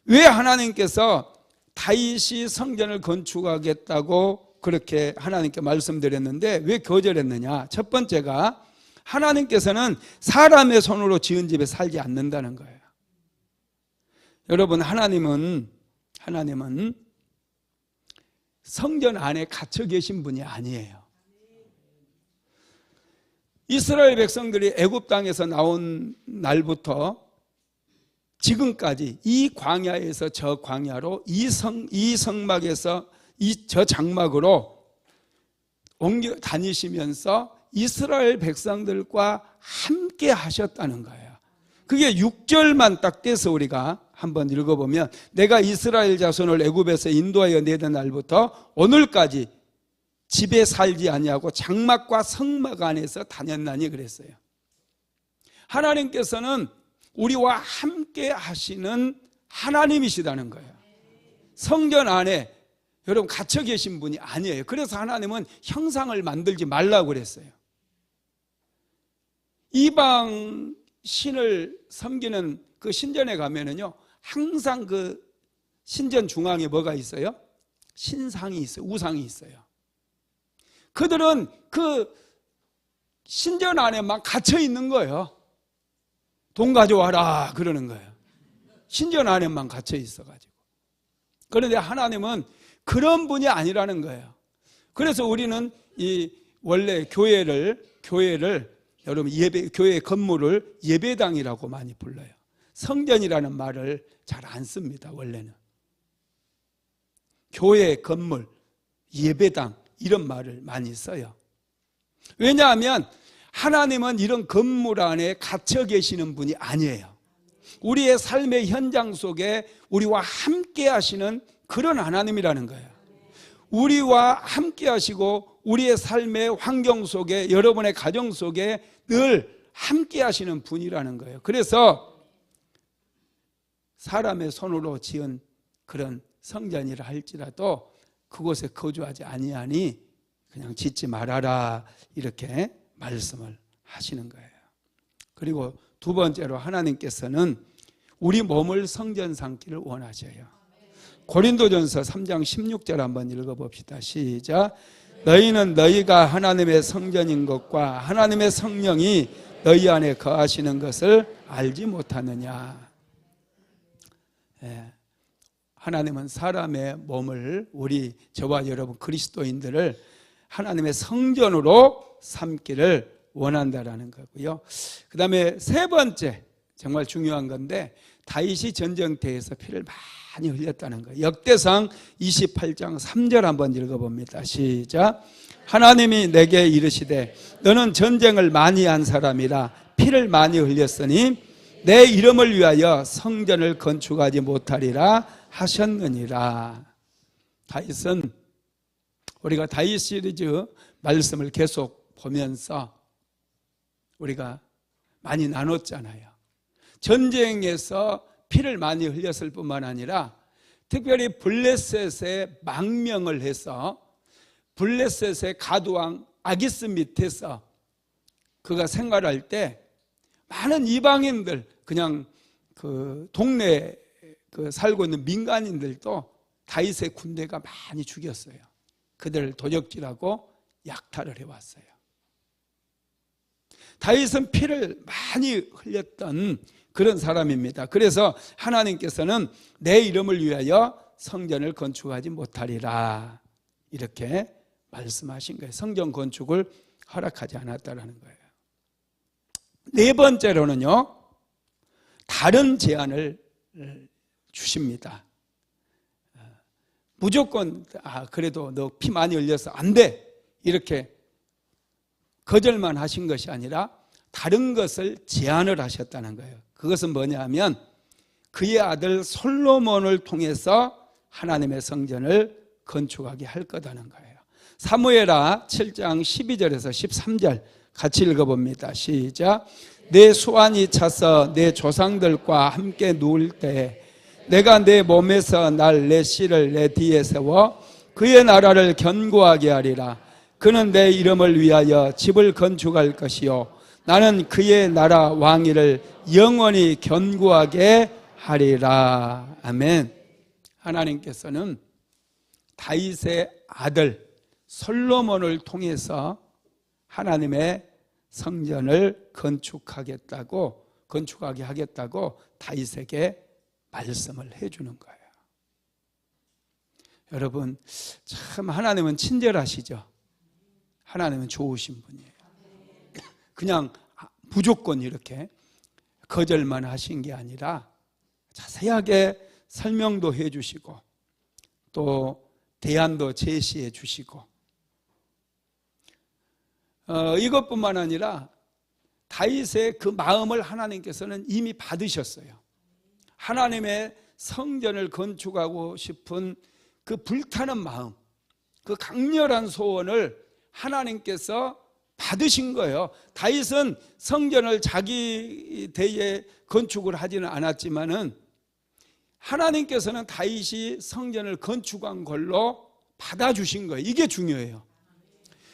[SPEAKER 1] 왜 하나님께서 다윗이 성전을 건축하겠다고 그렇게 하나님께 말씀드렸는데 왜 거절했느냐? 첫 번째가 하나님께서는 사람의 손으로 지은 집에 살지 않는다는 거예요. 여러분, 하나님은 성전 안에 갇혀 계신 분이 아니에요. 이스라엘 백성들이 애굽 땅에서 나온 날부터 지금까지 이 광야에서 저 광야로 이 성막에서 저 장막으로 옮겨 다니시면서 이스라엘 백성들과 함께 하셨다는 거예요. 그게 6절만 딱 떼서 우리가 한번 읽어보면 내가 이스라엘 자손을 애굽에서 인도하여 내던 날부터 오늘까지 집에 살지 아니하고 장막과 성막 안에서 다녔나니 그랬어요. 하나님께서는 우리와 함께 하시는 하나님이시다는 거예요. 성전 안에 여러분 갇혀 계신 분이 아니에요. 그래서 하나님은 형상을 만들지 말라고 그랬어요. 이방 신을 섬기는 그 신전에 가면은요, 항상 그 신전 중앙에 뭐가 있어요? 신상이 있어요. 우상이 있어요. 그들은 그 신전 안에만 갇혀 있는 거예요. 돈 가져와라 그러는 거예요. 신전 안에만 갇혀 있어가지고. 그런데 하나님은 그런 분이 아니라는 거예요. 그래서 우리는 이 원래 교회를 여러분 교회 건물을 예배당이라고 많이 불러요. 성전이라는 말을 잘 안 씁니다. 원래는 교회 건물, 예배당 이런 말을 많이 써요. 왜냐하면 하나님은 이런 건물 안에 갇혀 계시는 분이 아니에요. 우리의 삶의 현장 속에 우리와 함께 하시는 그런 하나님이라는 거예요. 우리와 함께 하시고 우리의 삶의 환경 속에, 여러분의 가정 속에 늘 함께 하시는 분이라는 거예요. 그래서 사람의 손으로 지은 그런 성전이라 할지라도 그곳에 거주하지 아니하니 그냥 짓지 말아라, 이렇게 말씀을 하시는 거예요. 그리고 두 번째로 하나님께서는 우리 몸을 성전 삼기를 원하셔요. 고린도전서 3장 16절 한번 읽어봅시다. 시작. 너희는 너희가 하나님의 성전인 것과 하나님의 성령이 너희 안에 거하시는 것을 알지 못하느냐. 하나님은 사람의 몸을, 저와 여러분 그리스도인들을 하나님의 성전으로 삼기를 원한다라는 거고요. 그 다음에 세 번째, 정말 중요한 건데, 다윗이 전쟁터에서 피를 많이 흘렸다는 거예요. 역대상 28장 3절 한번 읽어봅니다. 시작. 하나님이 내게 이르시되 너는 전쟁을 많이 한 사람이라 피를 많이 흘렸으니 내 이름을 위하여 성전을 건축하지 못하리라 하셨느니라. 다윗은, 우리가 다윗 시리즈 말씀을 계속 보면서 우리가 많이 나눴잖아요. 전쟁에서 피를 많이 흘렸을 뿐만 아니라 특별히 블레셋에 망명을 해서 블레셋의 가두왕 아기스 밑에서 그가 생활할 때 많은 이방인들, 그냥 그 동네에 살고 있는 민간인들도 다윗의 군대가 많이 죽였어요. 그들을 도적질하고 약탈을 해왔어요. 다윗은 피를 많이 흘렸던 그런 사람입니다. 그래서 하나님께서는 내 이름을 위하여 성전을 건축하지 못하리라, 이렇게 말씀하신 거예요. 성전 건축을 허락하지 않았다라는 거예요. 네 번째로는요, 다른 제안을 주십니다. 무조건 그래도 너 피 많이 흘려서 안 돼, 이렇게 거절만 하신 것이 아니라 다른 것을 제안을 하셨다는 거예요. 그것은 뭐냐 하면 그의 아들 솔로몬을 통해서 하나님의 성전을 건축하게 할 거다는 거예요. 사무엘하 7장 12절에서 13절 같이 읽어봅니다. 시작. 내 수완이 차서 내 조상들과 함께 누울 때 내가 내 몸에서 날 내 씨를 내 뒤에 세워 그의 나라를 견고하게 하리라. 그는 내 이름을 위하여 집을 건축할 것이요 나는 그의 나라 왕위를 영원히 견고하게 하리라. 아멘. 하나님께서는 다윗의 아들 솔로몬을 통해서 하나님의 성전을 건축하게 하겠다고 다윗에게 말씀을 해주는 거예요. 여러분, 참 하나님은 친절하시죠. 하나님은 좋으신 분이에요. 그냥 무조건 이렇게 거절만 하신 게 아니라 자세하게 설명도 해 주시고 또 대안도 제시해 주시고, 이것뿐만 아니라 다윗의 그 마음을 하나님께서는 이미 받으셨어요. 하나님의 성전을 건축하고 싶은 그 불타는 마음, 그 강렬한 소원을 하나님께서 받으신 거예요. 다윗은 성전을 자기 대에 건축을 하지는 않았지만은 하나님께서는 다윗이 성전을 건축한 걸로 받아주신 거예요. 이게 중요해요.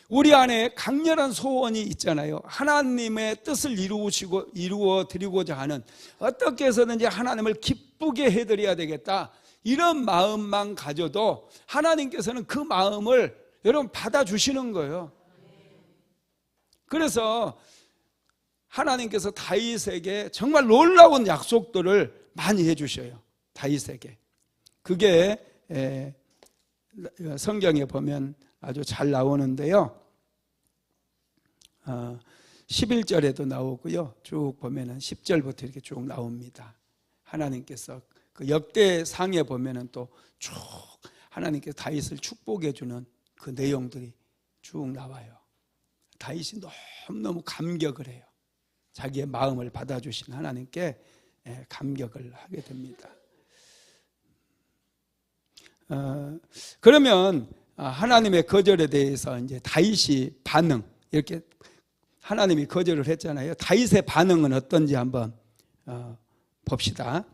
[SPEAKER 1] 우리 안에 강렬한 소원이 있잖아요. 하나님의 뜻을 이루어 드리고자 하는, 어떻게 해서든지 하나님을 기쁘게 해드려야 되겠다, 이런 마음만 가져도 하나님께서는 그 마음을 여러분 받아주시는 거예요. 그래서 하나님께서 다윗에게 정말 놀라운 약속들을 많이 해주셔요. 다윗에게. 그게 성경에 보면 아주 잘 나오는데요. 11절에도 나오고요. 쭉 보면은 10절부터 이렇게 쭉 나옵니다. 하나님께서 그 역대상에 보면은 또 쭉 하나님께서 다윗을 축복해 주는 그 내용들이 쭉 나와요. 다윗이 너무너무 감격을 해요. 자기의 마음을 받아주신 하나님께 감격을 하게 됩니다. 그러면 하나님의 거절에 대해서 이제 다윗이 반응, 이렇게 하나님이 거절을 했잖아요. 다윗의 반응은 어떤지 한번 봅시다.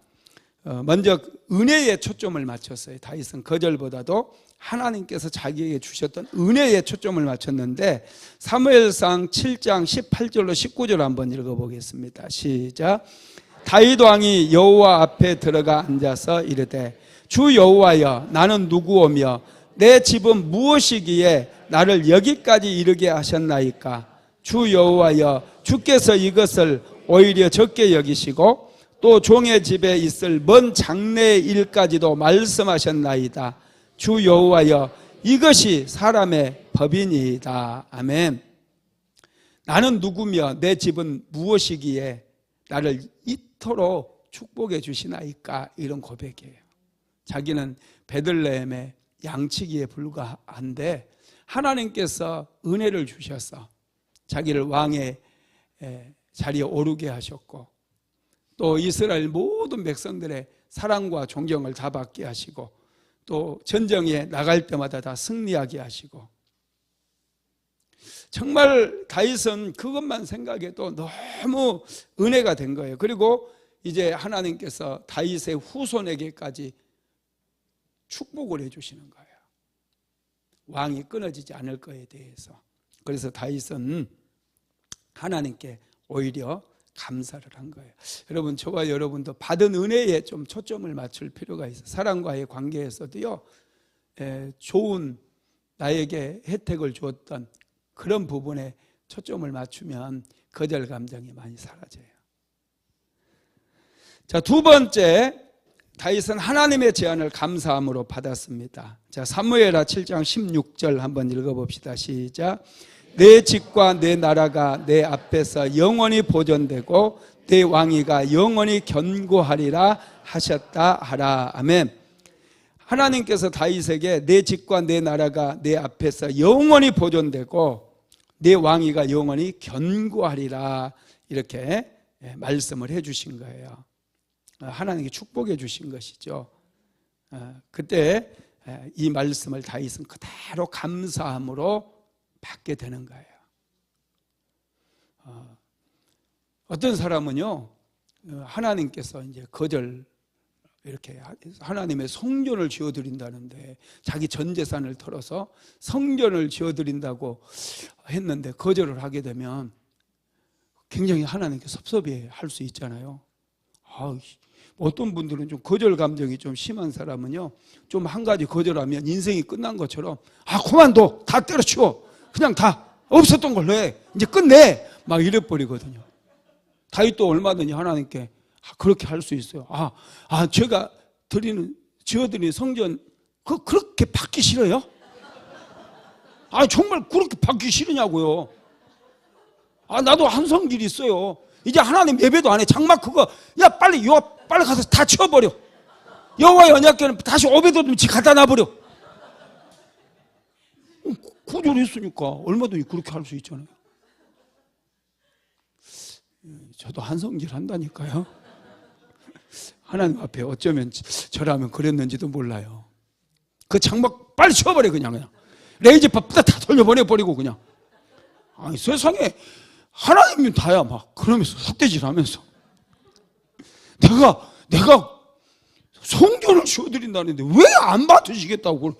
[SPEAKER 1] 먼저 은혜에 초점을 맞췄어요. 다윗은 거절보다도 하나님께서 자기에게 주셨던 은혜에 초점을 맞췄는데 사무엘상 7장 18절로 19절 한번 읽어보겠습니다. 시작. 다윗 왕이 여호와 앞에 들어가 앉아서 이르되 주 여호와여 나는 누구오며 내 집은 무엇이기에 나를 여기까지 이르게 하셨나이까. 주 여호와여 주께서 이것을 오히려 적게 여기시고 또 종의 집에 있을 먼 장래의 일까지도 말씀하셨나이다. 주 여호와여 이것이 사람의 법이니이다. 아멘. 나는 누구며 내 집은 무엇이기에 나를 이토록 축복해 주시나이까. 이런 고백이에요. 자기는 베들레헴의 양치기에 불과한데 하나님께서 은혜를 주셔서 자기를 왕의 자리에 오르게 하셨고 또 이스라엘 모든 백성들의 사랑과 존경을 다 받게 하시고 또 전쟁에 나갈 때마다 다 승리하게 하시고 정말 다윗은 그것만 생각해도 너무 은혜가 된 거예요. 그리고 이제 하나님께서 다윗의 후손에게까지 축복을 해주시는 거예요. 왕이 끊어지지 않을 거에 대해서. 그래서 다윗은 하나님께 오히려 감사를 한 거예요. 여러분, 저와 여러분도 받은 은혜에 좀 초점을 맞출 필요가 있어요. 사람과의 관계에서도요, 좋은 나에게 혜택을 주었던 그런 부분에 초점을 맞추면 거절 감정이 많이 사라져요. 자, 두 번째, 다윗은 하나님의 제안을 감사함으로 받았습니다. 자, 사무엘하 7장 16절 한번 읽어봅시다. 시작. 내 집과 내 나라가 내 앞에서 영원히 보존되고 내 왕위가 영원히 견고하리라 하셨다 하라. 아멘. 하나님께서 다윗에게 내 집과 내 나라가 내 앞에서 영원히 보존되고 내 왕위가 영원히 견고하리라 이렇게 말씀을 해 주신 거예요. 하나님께 축복해 주신 것이죠. 그때 이 말씀을 다윗은 그대로 감사함으로 받게 되는 거예요. 어떤 사람은요, 하나님께서 이제 거절 이렇게 하나님의 성전을 지어드린다는데 자기 전 재산을 털어서 성전을 지어드린다고 했는데 거절을 하게 되면 굉장히 하나님께 섭섭해 할 수 있잖아요. 어떤 분들은 좀 거절 감정이 좀 심한 사람은요, 좀 한 가지 거절하면 인생이 끝난 것처럼 그만둬, 다 때려치워, 그냥 다 없었던 걸로 해, 이제 끝내, 막 이래버리거든요. 다윗도 얼마든지 하나님께 그렇게 할 수 있어요. 제가 지어드리는 성전 그렇게 받기 싫어요? 정말 그렇게 받기 싫으냐고요. 나도 한성길이 있어요. 이제 하나님 예배도 안 해. 장막 그거 빨리 가서 다 치워버려. 여호와의 언약궤는 다시 오베도돔 집 갖다 놔버려. 구절했으니까 얼마든지 그렇게 할 수 있잖아요. 저도 한성질 한다니까요. 하나님 앞에 어쩌면 저라면 그랬는지도 몰라요. 그 장막 빨리 치워버려. 그냥 레이저파 다 돌려보내버리고 그냥. 세상에 하나님이 다야 막 그러면서 삿대질하면서 내가 성전을 지어드린다는데 왜 안 받으시겠다고,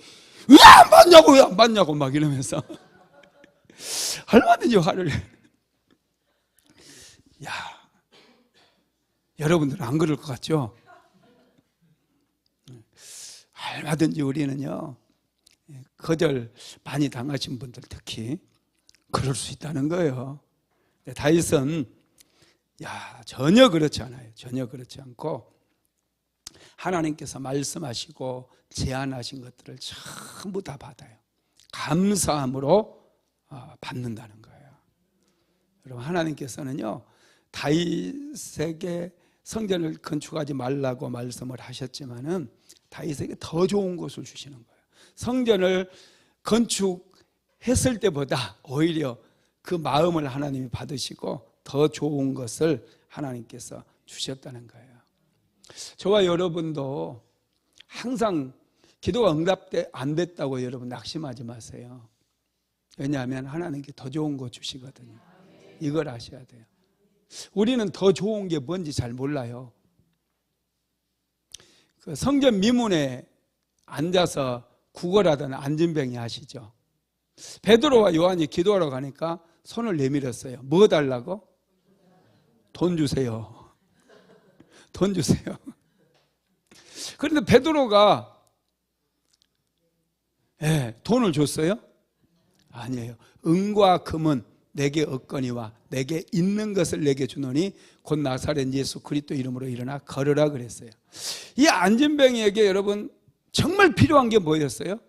[SPEAKER 1] 왜 안 받냐고 막 이러면서 얼마든지 화를 내. 여러분들은 안 그럴 것 같죠? 얼마든지 우리는요, 거절 많이 당하신 분들 특히 그럴 수 있다는 거예요. 다윗은 전혀 그렇지 않아요. 전혀 그렇지 않고 하나님께서 말씀하시고 제안하신 것들을 전부 다 받아요. 감사함으로 받는다는 거예요. 여러분, 하나님께서는요, 다윗에게 성전을 건축하지 말라고 말씀을 하셨지만은 다윗에게 더 좋은 것을 주시는 거예요. 성전을 건축했을 때보다 오히려 그 마음을 하나님이 받으시고 더 좋은 것을 하나님께서 주셨다는 거예요. 저와 여러분도 항상 기도가 응답 안 됐다고 여러분 낙심하지 마세요. 왜냐하면 하나님께 더 좋은 거 주시거든요. 이걸 아셔야 돼요. 우리는 더 좋은 게 뭔지 잘 몰라요. 그 성전 미문에 앉아서 구걸하던 안진뱅이 아시죠? 베드로와 요한이 기도하러 가니까 손을 내밀었어요. 뭐 달라고? 돈 주세요. 돈 주세요. 그런데 베드로가 돈을 줬어요? 아니에요. 은과 금은 내게 없거니와 내게 있는 것을 내게 주노니 곧 나사렛 예수 그리스도 이름으로 일어나 걸으라 그랬어요. 이 안진뱅이에게 여러분 정말 필요한 게 뭐였어요?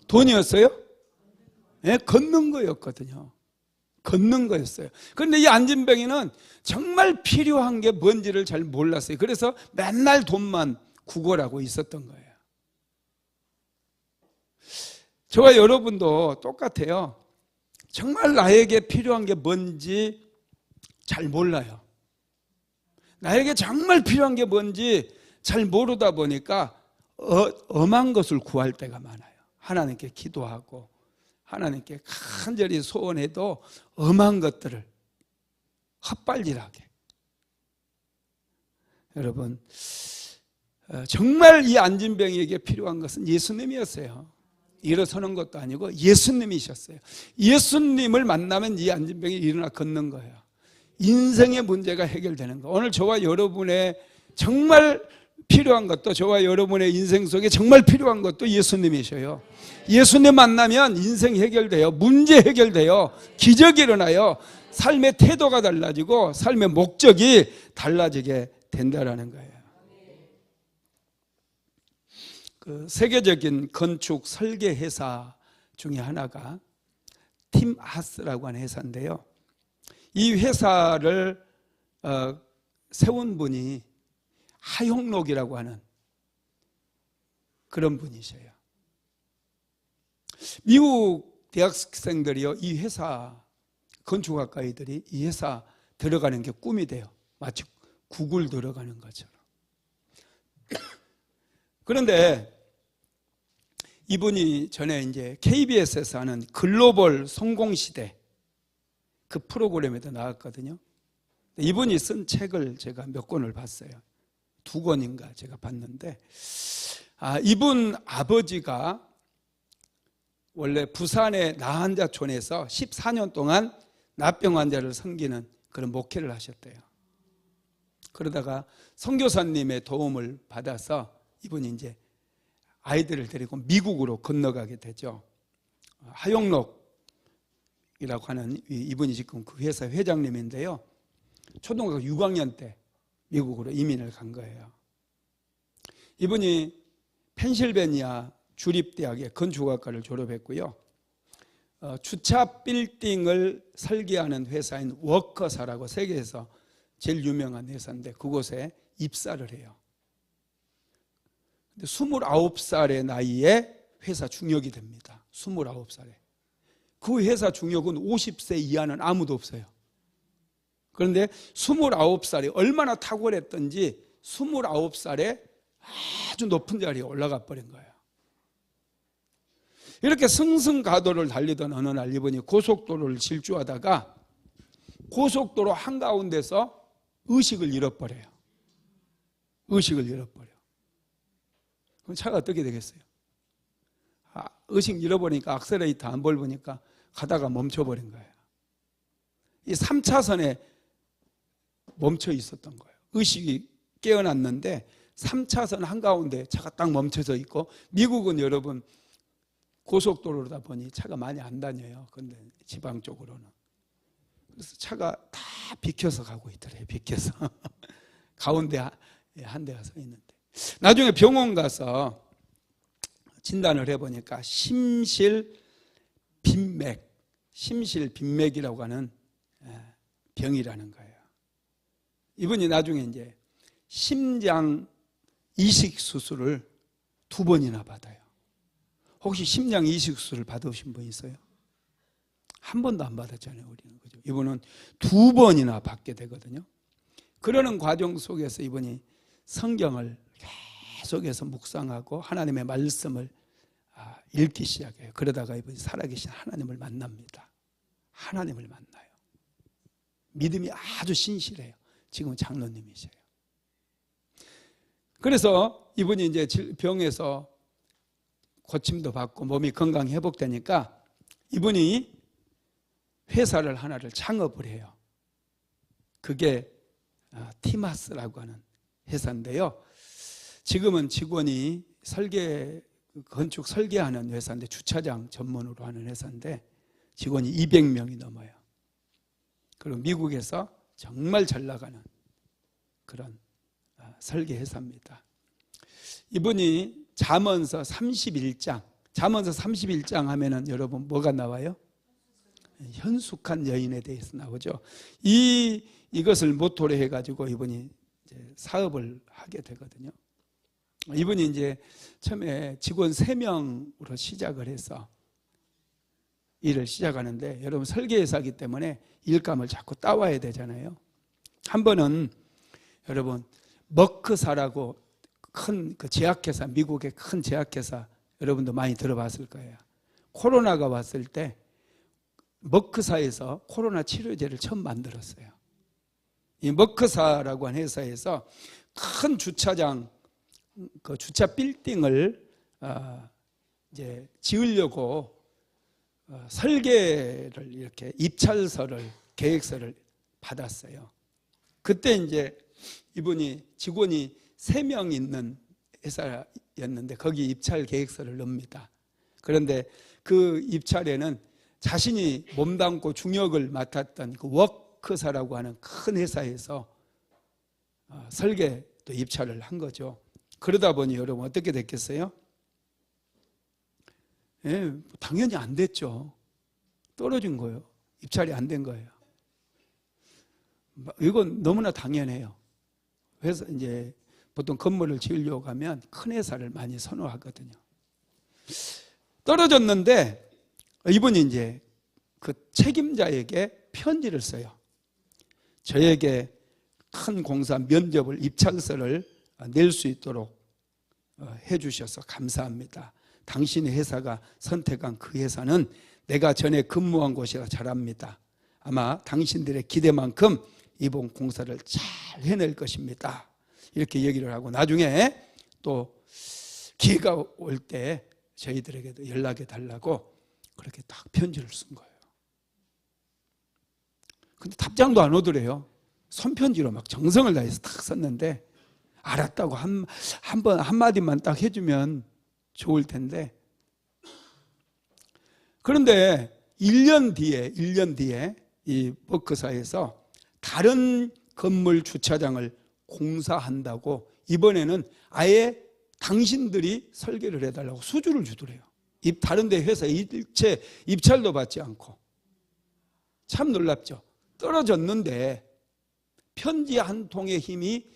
[SPEAKER 1] 돈이었어요? 걷는 거였거든요. 걷는 거였어요. 그런데 이 안진뱅이는 정말 필요한 게 뭔지를 잘 몰랐어요. 그래서 맨날 돈만 구걸하고 있었던 거예요. 저와 여러분도 똑같아요. 정말 나에게 필요한 게 뭔지 잘 몰라요. 나에게 정말 필요한 게 뭔지 잘 모르다 보니까 엄한 것을 구할 때가 많아요. 하나님께 기도하고 하나님께 간절히 소원해도 엄한 것들을 헛발질하게. 여러분, 정말 이 안진뱅이에게 필요한 것은 예수님이었어요. 일어서는 것도 아니고 예수님이셨어요. 예수님을 만나면 이 안진뱅이 일어나 걷는 거예요. 인생의 문제가 해결되는 거. 오늘 저와 여러분의 정말 필요한 것도, 저와 여러분의 인생 속에 정말 필요한 것도 예수님이셔요. 예수님 만나면 인생 해결돼요. 문제 해결돼요. 기적이 일어나요. 삶의 태도가 달라지고 삶의 목적이 달라지게 된다라는 거예요. 그 세계적인 건축 설계 회사 중에 하나가 팀 하스라고 하는 회사인데요. 이 회사를 세운 분이 하용록이라고 하는 그런 분이셔요. 미국 대학생들이요, 이 회사 건축학과이들이 이 회사 들어가는 게 꿈이 돼요. 마치 구글 들어가는 것처럼. 그런데 이분이 전에 이제 KBS에서 하는 글로벌 성공시대 그 프로그램에도 나왔거든요. 이분이 쓴 책을 제가 몇 권을 봤어요. 2권인가 제가 봤는데, 이분 아버지가 원래 부산의 나한자촌에서 14년 동안 납병 환자를 섬기는 그런 목회를 하셨대요. 그러다가 선교사님의 도움을 받아서 이분이 이제 아이들을 데리고 미국으로 건너가게 되죠. 하용록이라고 하는 이분이 지금 그 회사 회장님인데요. 초등학교 6학년 때 미국으로 이민을 간 거예요. 이분이 펜실베니아 주립대학의 건축학과를 졸업했고요. 주차 빌딩을 설계하는 회사인 워커사라고 세계에서 제일 유명한 회사인데 그곳에 입사를 해요. 29살의 나이에 회사 중역이 됩니다. 29살에. 그 회사 중역은 50세 이하는 아무도 없어요. 그런데 29살이 얼마나 탁월했던지 29살에 아주 높은 자리에 올라가 버린 거예요. 이렇게 승승가도를 달리던 어느 날 이분이 고속도로를 질주하다가 고속도로 한가운데서 의식을 잃어버려요. 의식을 잃어버려. 그럼 차가 어떻게 되겠어요? 의식 잃어버리니까 악셀레이터 안 밟으니까 가다가 멈춰버린 거예요. 이 3차선에 멈춰 있었던 거예요. 의식이 깨어났는데 3차선 한가운데 차가 딱 멈춰져 있고, 미국은 여러분 고속도로다 보니 차가 많이 안 다녀요. 그런데 지방 쪽으로는. 그래서 차가 다 비켜서 가고 있더래요. 비켜서. 가운데 한 대가 서 있는데. 나중에 병원 가서 진단을 해보니까 심실빈맥이라고 하는 병이라는 거예요. 이분이 나중에 이제 심장 이식 수술을 2번이나 받아요. 혹시 심장 이식 수술을 받으신 분 있어요? 한 번도 안 받았잖아요, 우리는. 그죠? 이분은 2번이나 받게 되거든요. 그러는 과정 속에서 이분이 성경을 계속해서 묵상하고 하나님의 말씀을 읽기 시작해요. 그러다가 이분이 살아계신 하나님을 만납니다. 하나님을 만나요. 믿음이 아주 신실해요. 지금은 장로님이세요. 그래서 이분이 이제 병에서 고침도 받고 몸이 건강히 회복되니까 이분이 회사를 하나를 창업을 해요. 그게 티마스라고 하는 회사인데요. 지금은 직원이 건축 설계하는 회사인데, 주차장 전문으로 하는 회사인데 직원이 200명이 넘어요. 그리고 미국에서 정말 잘 나가는 그런 설계 회사입니다. 이분이 잠언서 31장 하면은 여러분 뭐가 나와요? 현숙한 여인에 대해서 나오죠. 이것을 모토로 해가지고 이분이 이제 사업을 하게 되거든요. 이분이 이제 처음에 직원 3명으로 시작을 해서 일을 시작하는데, 여러분 설계회사이기 때문에 일감을 자꾸 따와야 되잖아요. 한 번은 여러분 머크사라고 큰 그 제약회사, 미국의 큰 제약회사 여러분도 많이 들어봤을 거예요. 코로나가 왔을 때 머크사에서 코로나 치료제를 처음 만들었어요. 이 머크사라고 하는 회사에서 큰 주차장, 그 주차 빌딩을 이제 지으려고 설계를 이렇게 입찰서를, 계획서를 받았어요. 그때 이제 이분이 직원이 3명 있는 회사였는데 거기 입찰 계획서를 넣습니다. 그런데 그 입찰에는 자신이 몸담고 중역을 맡았던 그 워크사라고 하는 큰 회사에서 설계 또 입찰을 한 거죠. 그러다 보니 여러분 어떻게 됐겠어요? 예, 당연히 안 됐죠. 떨어진 거예요. 입찰이 안 된 거예요. 이건 너무나 당연해요. 회사 이제 보통 건물을 지으려고 하면 큰 회사를 많이 선호하거든요. 떨어졌는데 이분이 이제 그 책임자에게 편지를 써요. 저에게 큰 공사 면접을, 입찰서를 낼 수 있도록 해주셔서 감사합니다. 당신의 회사가 선택한 그 회사는 내가 전에 근무한 곳이라 잘합니다. 아마 당신들의 기대만큼 이번 공사를 잘 해낼 것입니다. 이렇게 얘기를 하고, 나중에 또 기회가 올 때 저희들에게도 연락해 달라고 그렇게 딱 편지를 쓴 거예요. 근데 답장도 안 오더래요. 손편지로 막 정성을 다해서 딱 썼는데, 알았다고 한마디만 딱 해주면 좋을 텐데. 그런데 1년 뒤에 이 워크사에서 다른 건물 주차장을 공사한다고 이번에는 아예 당신들이 설계를 해달라고 수주를 주더래요. 다른 데 회사 일체 입찰도 받지 않고. 참 놀랍죠. 떨어졌는데 편지 한 통의 힘이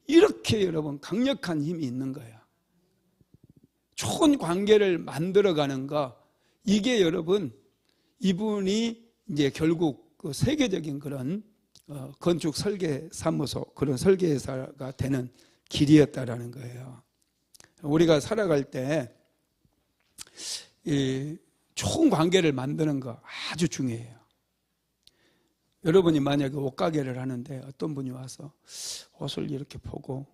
[SPEAKER 1] 이렇게 여러분 강력한 힘이 있는 거예요. 좋은 관계를 만들어가는 거, 이게 여러분 이분이 이제 결국 그 세계적인 그런 건축 설계 사무소, 그런 설계회사가 되는 길이었다라는 거예요. 우리가 살아갈 때 이 좋은 관계를 만드는 거 아주 중요해요. 여러분이 만약에 옷가게를 하는데 어떤 분이 와서 옷을 이렇게 보고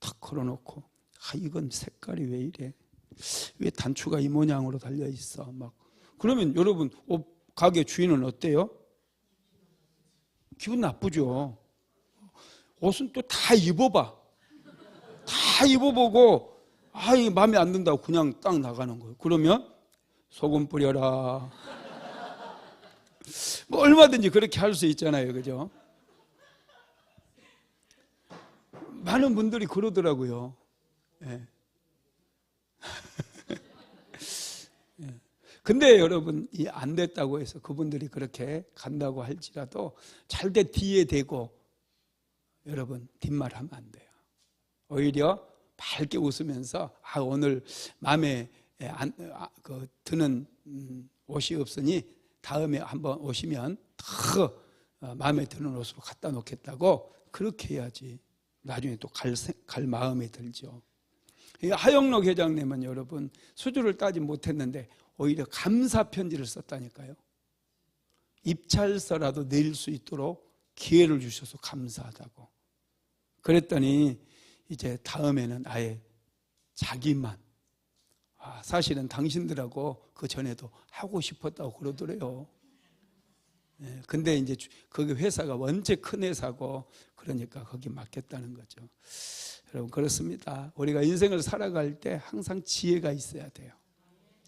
[SPEAKER 1] 탁 걸어놓고, 이건 색깔이 왜 이래? 왜 단추가 이 모양으로 달려 있어? 막 그러면 여러분 옷 가게 주인은 어때요? 기분 나쁘죠. 옷은 또 다 입어봐. 다 입어보고 이게 마음에 안 든다고 그냥 딱 나가는 거예요. 그러면 소금 뿌려라. 뭐 얼마든지 그렇게 할 수 있잖아요. 그죠? 많은 분들이 그러더라고요. 예. 예. 근데 여러분, 이 안 됐다고 해서 그분들이 그렇게 간다고 할지라도 잘 돼 뒤에 대고 여러분 뒷말하면 안 돼요. 오히려 밝게 웃으면서 오늘 마음에 드는 옷이 없으니 다음에 한번 오시면 더 마음에 드는 옷으로 갖다 놓겠다고 그렇게 해야지 나중에 또 갈 마음이 들죠. 하영록 회장님은 여러분 수주를 따지 못했는데 오히려 감사 편지를 썼다니까요. 입찰서라도 낼 수 있도록 기회를 주셔서 감사하다고. 그랬더니 이제 다음에는 아예 자기만, 사실은 당신들하고 그 전에도 하고 싶었다고 그러더래요. 근데 이제 거기 회사가 원체 큰 회사고 그러니까 거기 맡겠다는 거죠. 여러분 그렇습니다. 우리가 인생을 살아갈 때 항상 지혜가 있어야 돼요.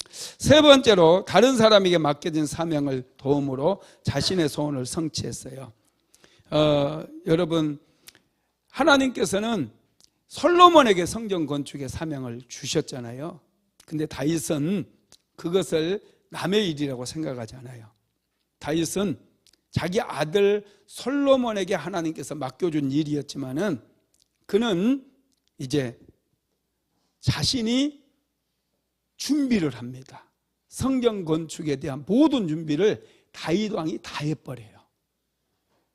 [SPEAKER 1] 세 번째로 다른 사람에게 맡겨진 사명을 도움으로 자신의 소원을 성취했어요. 여러분 하나님께서는 솔로몬에게 성전 건축의 사명을 주셨잖아요. 근데 다윗은 그것을 남의 일이라고 생각하지 않아요. 다윗은 자기 아들 솔로몬에게 하나님께서 맡겨준 일이었지만은 그는 이제 자신이 준비를 합니다. 성전 건축에 대한 모든 준비를 다윗 왕이 다 해버려요.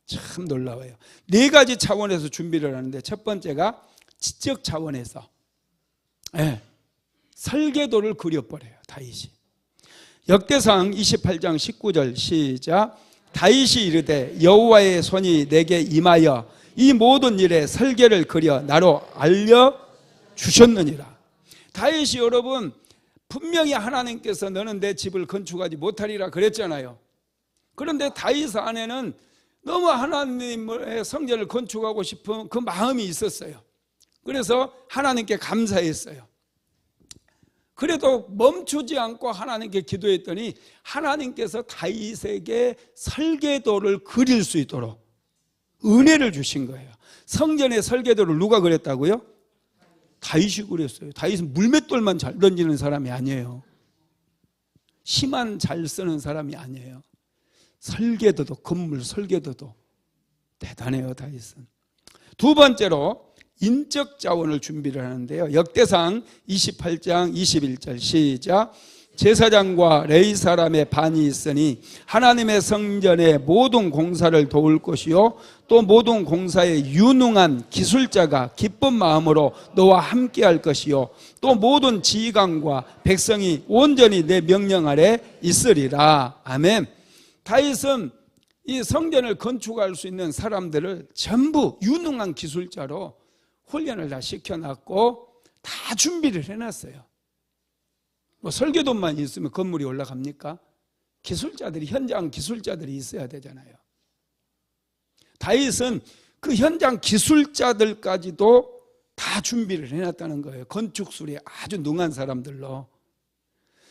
[SPEAKER 1] 참 놀라워요. 네 가지 차원에서 준비를 하는데 첫 번째가 지적 차원에서 설계도를 그려버려요. 다윗이. 역대상 28장 19절 시작. 다윗이 이르되 여호와의 손이 내게 임하여 이 모든 일에 설계를 그려 나로 알려주셨느니라. 다윗이 여러분 분명히 하나님께서 너는 내 집을 건축하지 못하리라 그랬잖아요. 그런데 다윗 안에는 너무 하나님의 성전을 건축하고 싶은 그 마음이 있었어요. 그래서 하나님께 감사했어요. 그래도 멈추지 않고 하나님께 기도했더니 하나님께서 다윗에게 설계도를 그릴 수 있도록 은혜를 주신 거예요. 성전의 설계도를 누가 그렸다고요? 다윗이 그렸어요. 다윗은 물맷돌만 잘 던지는 사람이 아니에요. 시만 잘 쓰는 사람이 아니에요. 설계도도, 건물 설계도도 대단해요. 다윗은. 두 번째로 인적 자원을 준비를 하는데요. 역대상 28장 21절 시작. 제사장과 레위 사람의 반이 있으니 하나님의 성전의 모든 공사를 도울 것이요 또 모든 공사에 유능한 기술자가 기쁜 마음으로 너와 함께할 것이요 또 모든 지휘관과 백성이 온전히 내 명령 아래 있으리라. 아멘. 다윗은 이 성전을 건축할 수 있는 사람들을 전부 유능한 기술자로 훈련을 다 시켜놨고 다 준비를 해놨어요. 뭐 설계도만 있으면 건물이 올라갑니까? 기술자들이, 현장 기술자들이 있어야 되잖아요. 다윗은 그 현장 기술자들까지도 다 준비를 해놨다는 거예요. 건축술에 아주 능한 사람들로.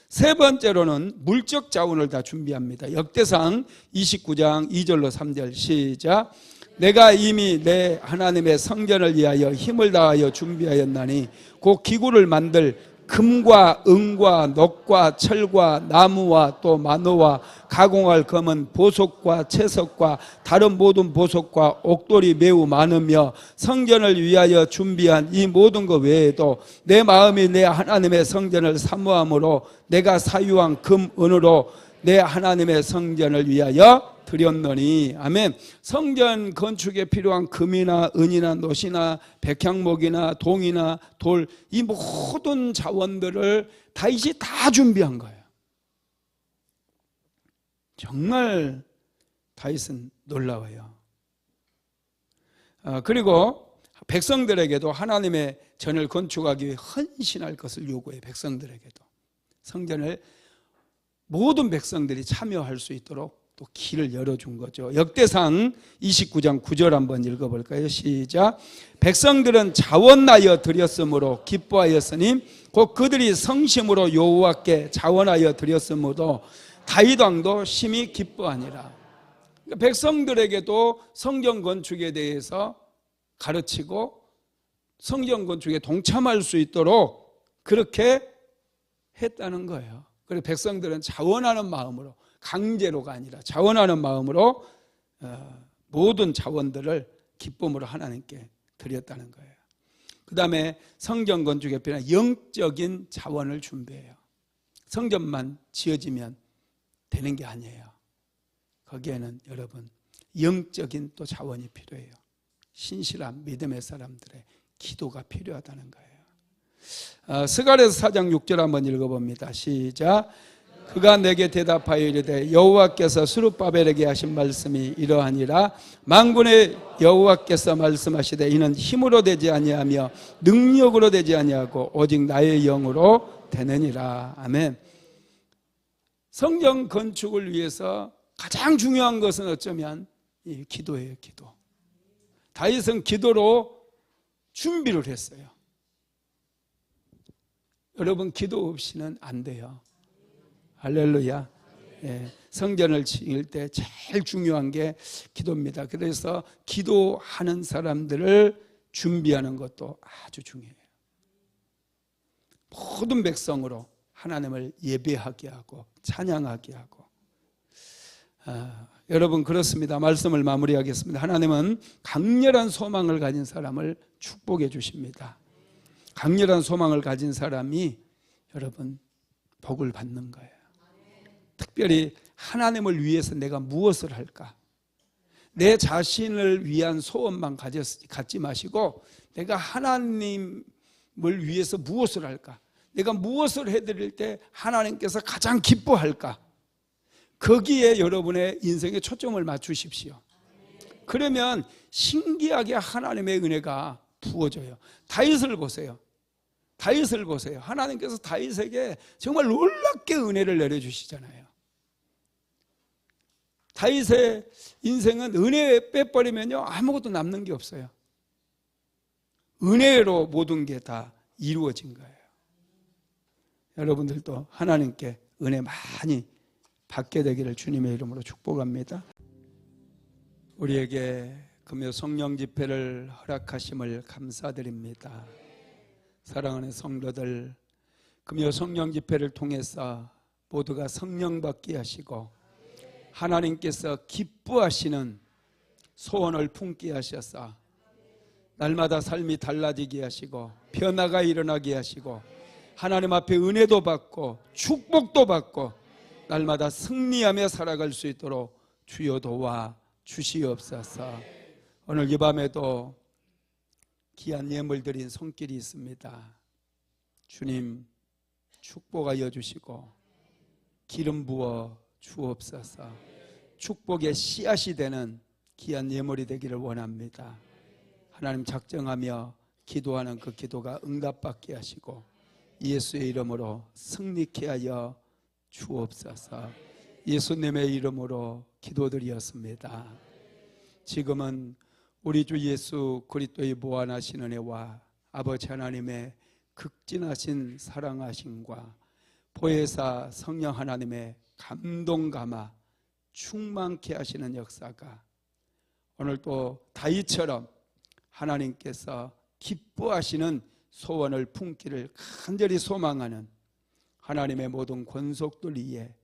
[SPEAKER 1] 세 번째로는 물적 자원을 다 준비합니다. 역대상 29장 2절로 3절 시작. 내가 이미 내 하나님의 성전을 위하여 힘을 다하여 준비하였나니 곧 기구를 만들 금과 은과 녹과 철과 나무와 또 마노와 가공할 금은 보석과 채석과 다른 모든 보석과 옥돌이 매우 많으며 성전을 위하여 준비한 이 모든 것 외에도 내 마음이 내 하나님의 성전을 사모함으로 내가 사유한 금, 은으로 내 하나님의 성전을 위하여 드렸노니. 아멘. 성전 건축에 필요한 금이나 은이나 노시나 백향목이나 동이나 돌, 이 모든 자원들을 다윗이 다 준비한 거예요. 정말 다윗은 놀라워요. 그리고 백성들에게도 하나님의 전을 건축하기 위해 헌신할 것을 요구해요. 백성들에게도 성전을 모든 백성들이 참여할 수 있도록 또 길을 열어준 거죠. 역대상 29장 9절 한번 읽어볼까요? 시작. 백성들은 자원하여 드렸으므로 기뻐하였으니 곧 그들이 성심으로 여호와께 자원하여 드렸으므로 다윗 왕도 심히 기뻐하니라. 백성들에게도 성전 건축에 대해서 가르치고 성전 건축에 동참할 수 있도록 그렇게 했다는 거예요. 그래서 백성들은 자원하는 마음으로, 강제로가 아니라 자원하는 마음으로 모든 자원들을 기쁨으로 하나님께 드렸다는 거예요. 그 다음에 성전 건축에 필요한 영적인 자원을 준비해요. 성전만 지어지면 되는 게 아니에요. 거기에는 여러분 영적인 또 자원이 필요해요. 신실한 믿음의 사람들의 기도가 필요하다는 거예요. 스가랴서 4장 6절 한번 읽어봅니다. 시작. 그가 내게 대답하여 이르되 여호와께서 스룹바벨에게 하신 말씀이 이러하니라. 만군의 여호와께서 말씀하시되 이는 힘으로 되지 아니하며 능력으로 되지 아니하고 오직 나의 영으로 되느니라. 아멘. 성전 건축을 위해서 가장 중요한 것은 어쩌면 이 기도예요. 기도. 다윗은 기도로 준비를 했어요. 여러분 기도 없이는 안 돼요. 할렐루야. 예, 성전을 지을 때 제일 중요한 게 기도입니다. 그래서 기도하는 사람들을 준비하는 것도 아주 중요해요. 모든 백성으로 하나님을 예배하게 하고 찬양하게 하고. 여러분 그렇습니다. 말씀을 마무리하겠습니다. 하나님은 강렬한 소망을 가진 사람을 축복해 주십니다. 강렬한 소망을 가진 사람이 여러분 복을 받는 거예요. 특별히 하나님을 위해서 내가 무엇을 할까? 내 자신을 위한 소원만 갖지 마시고 내가 하나님을 위해서 무엇을 할까? 내가 무엇을 해드릴 때 하나님께서 가장 기뻐할까? 거기에 여러분의 인생에 초점을 맞추십시오. 그러면 신기하게 하나님의 은혜가 부어져요. 다윗을 보세요. 다윗을 보세요. 하나님께서 다윗에게 정말 놀랍게 은혜를 내려주시잖아요. 다윗의 인생은 은혜 빼버리면요 아무것도 남는 게 없어요. 은혜로 모든 게 다 이루어진 거예요. 여러분들도 하나님께 은혜 많이 받게 되기를 주님의 이름으로 축복합니다. 우리에게 금요 성령 집회를 허락하심을 감사드립니다. 사랑하는 성도들, 금요 성령 집회를 통해서 모두가 성령 받게 하시고 하나님께서 기뻐하시는 소원을 품게 하셔서 날마다 삶이 달라지게 하시고 변화가 일어나게 하시고 하나님 앞에 은혜도 받고 축복도 받고 날마다 승리하며 살아갈 수 있도록 주여 도와 주시옵소서. 오늘 이 밤에도 귀한 예물 드린 손길이 있습니다. 주님 축복하여 주시고 기름 부어 주옵소서. 축복의 씨앗이 되는 귀한 예물이 되기를 원합니다. 하나님 작정하며 기도하는 그 기도가 응답받게 하시고 예수의 이름으로 승리케 하여 주옵소서. 예수님의 이름으로 기도드리었습니다. 지금은 우리 주 예수 그리스도의 무한하신 은혜와 아버지 하나님의 극진하신 사랑하심과 보혜사 성령 하나님의 감동 감화 충만케 하시는 역사가 오늘 또 다윗처럼 하나님께서 기뻐하시는 소원을 품기를 간절히 소망하는 하나님의 모든 권속들 위에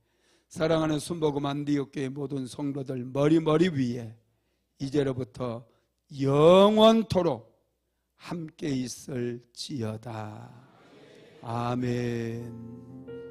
[SPEAKER 1] 사랑하는 순복음 안디옥교의 모든 성도들 머리 위에 이제로부터 영원토록 함께 있을지어다. 아멘.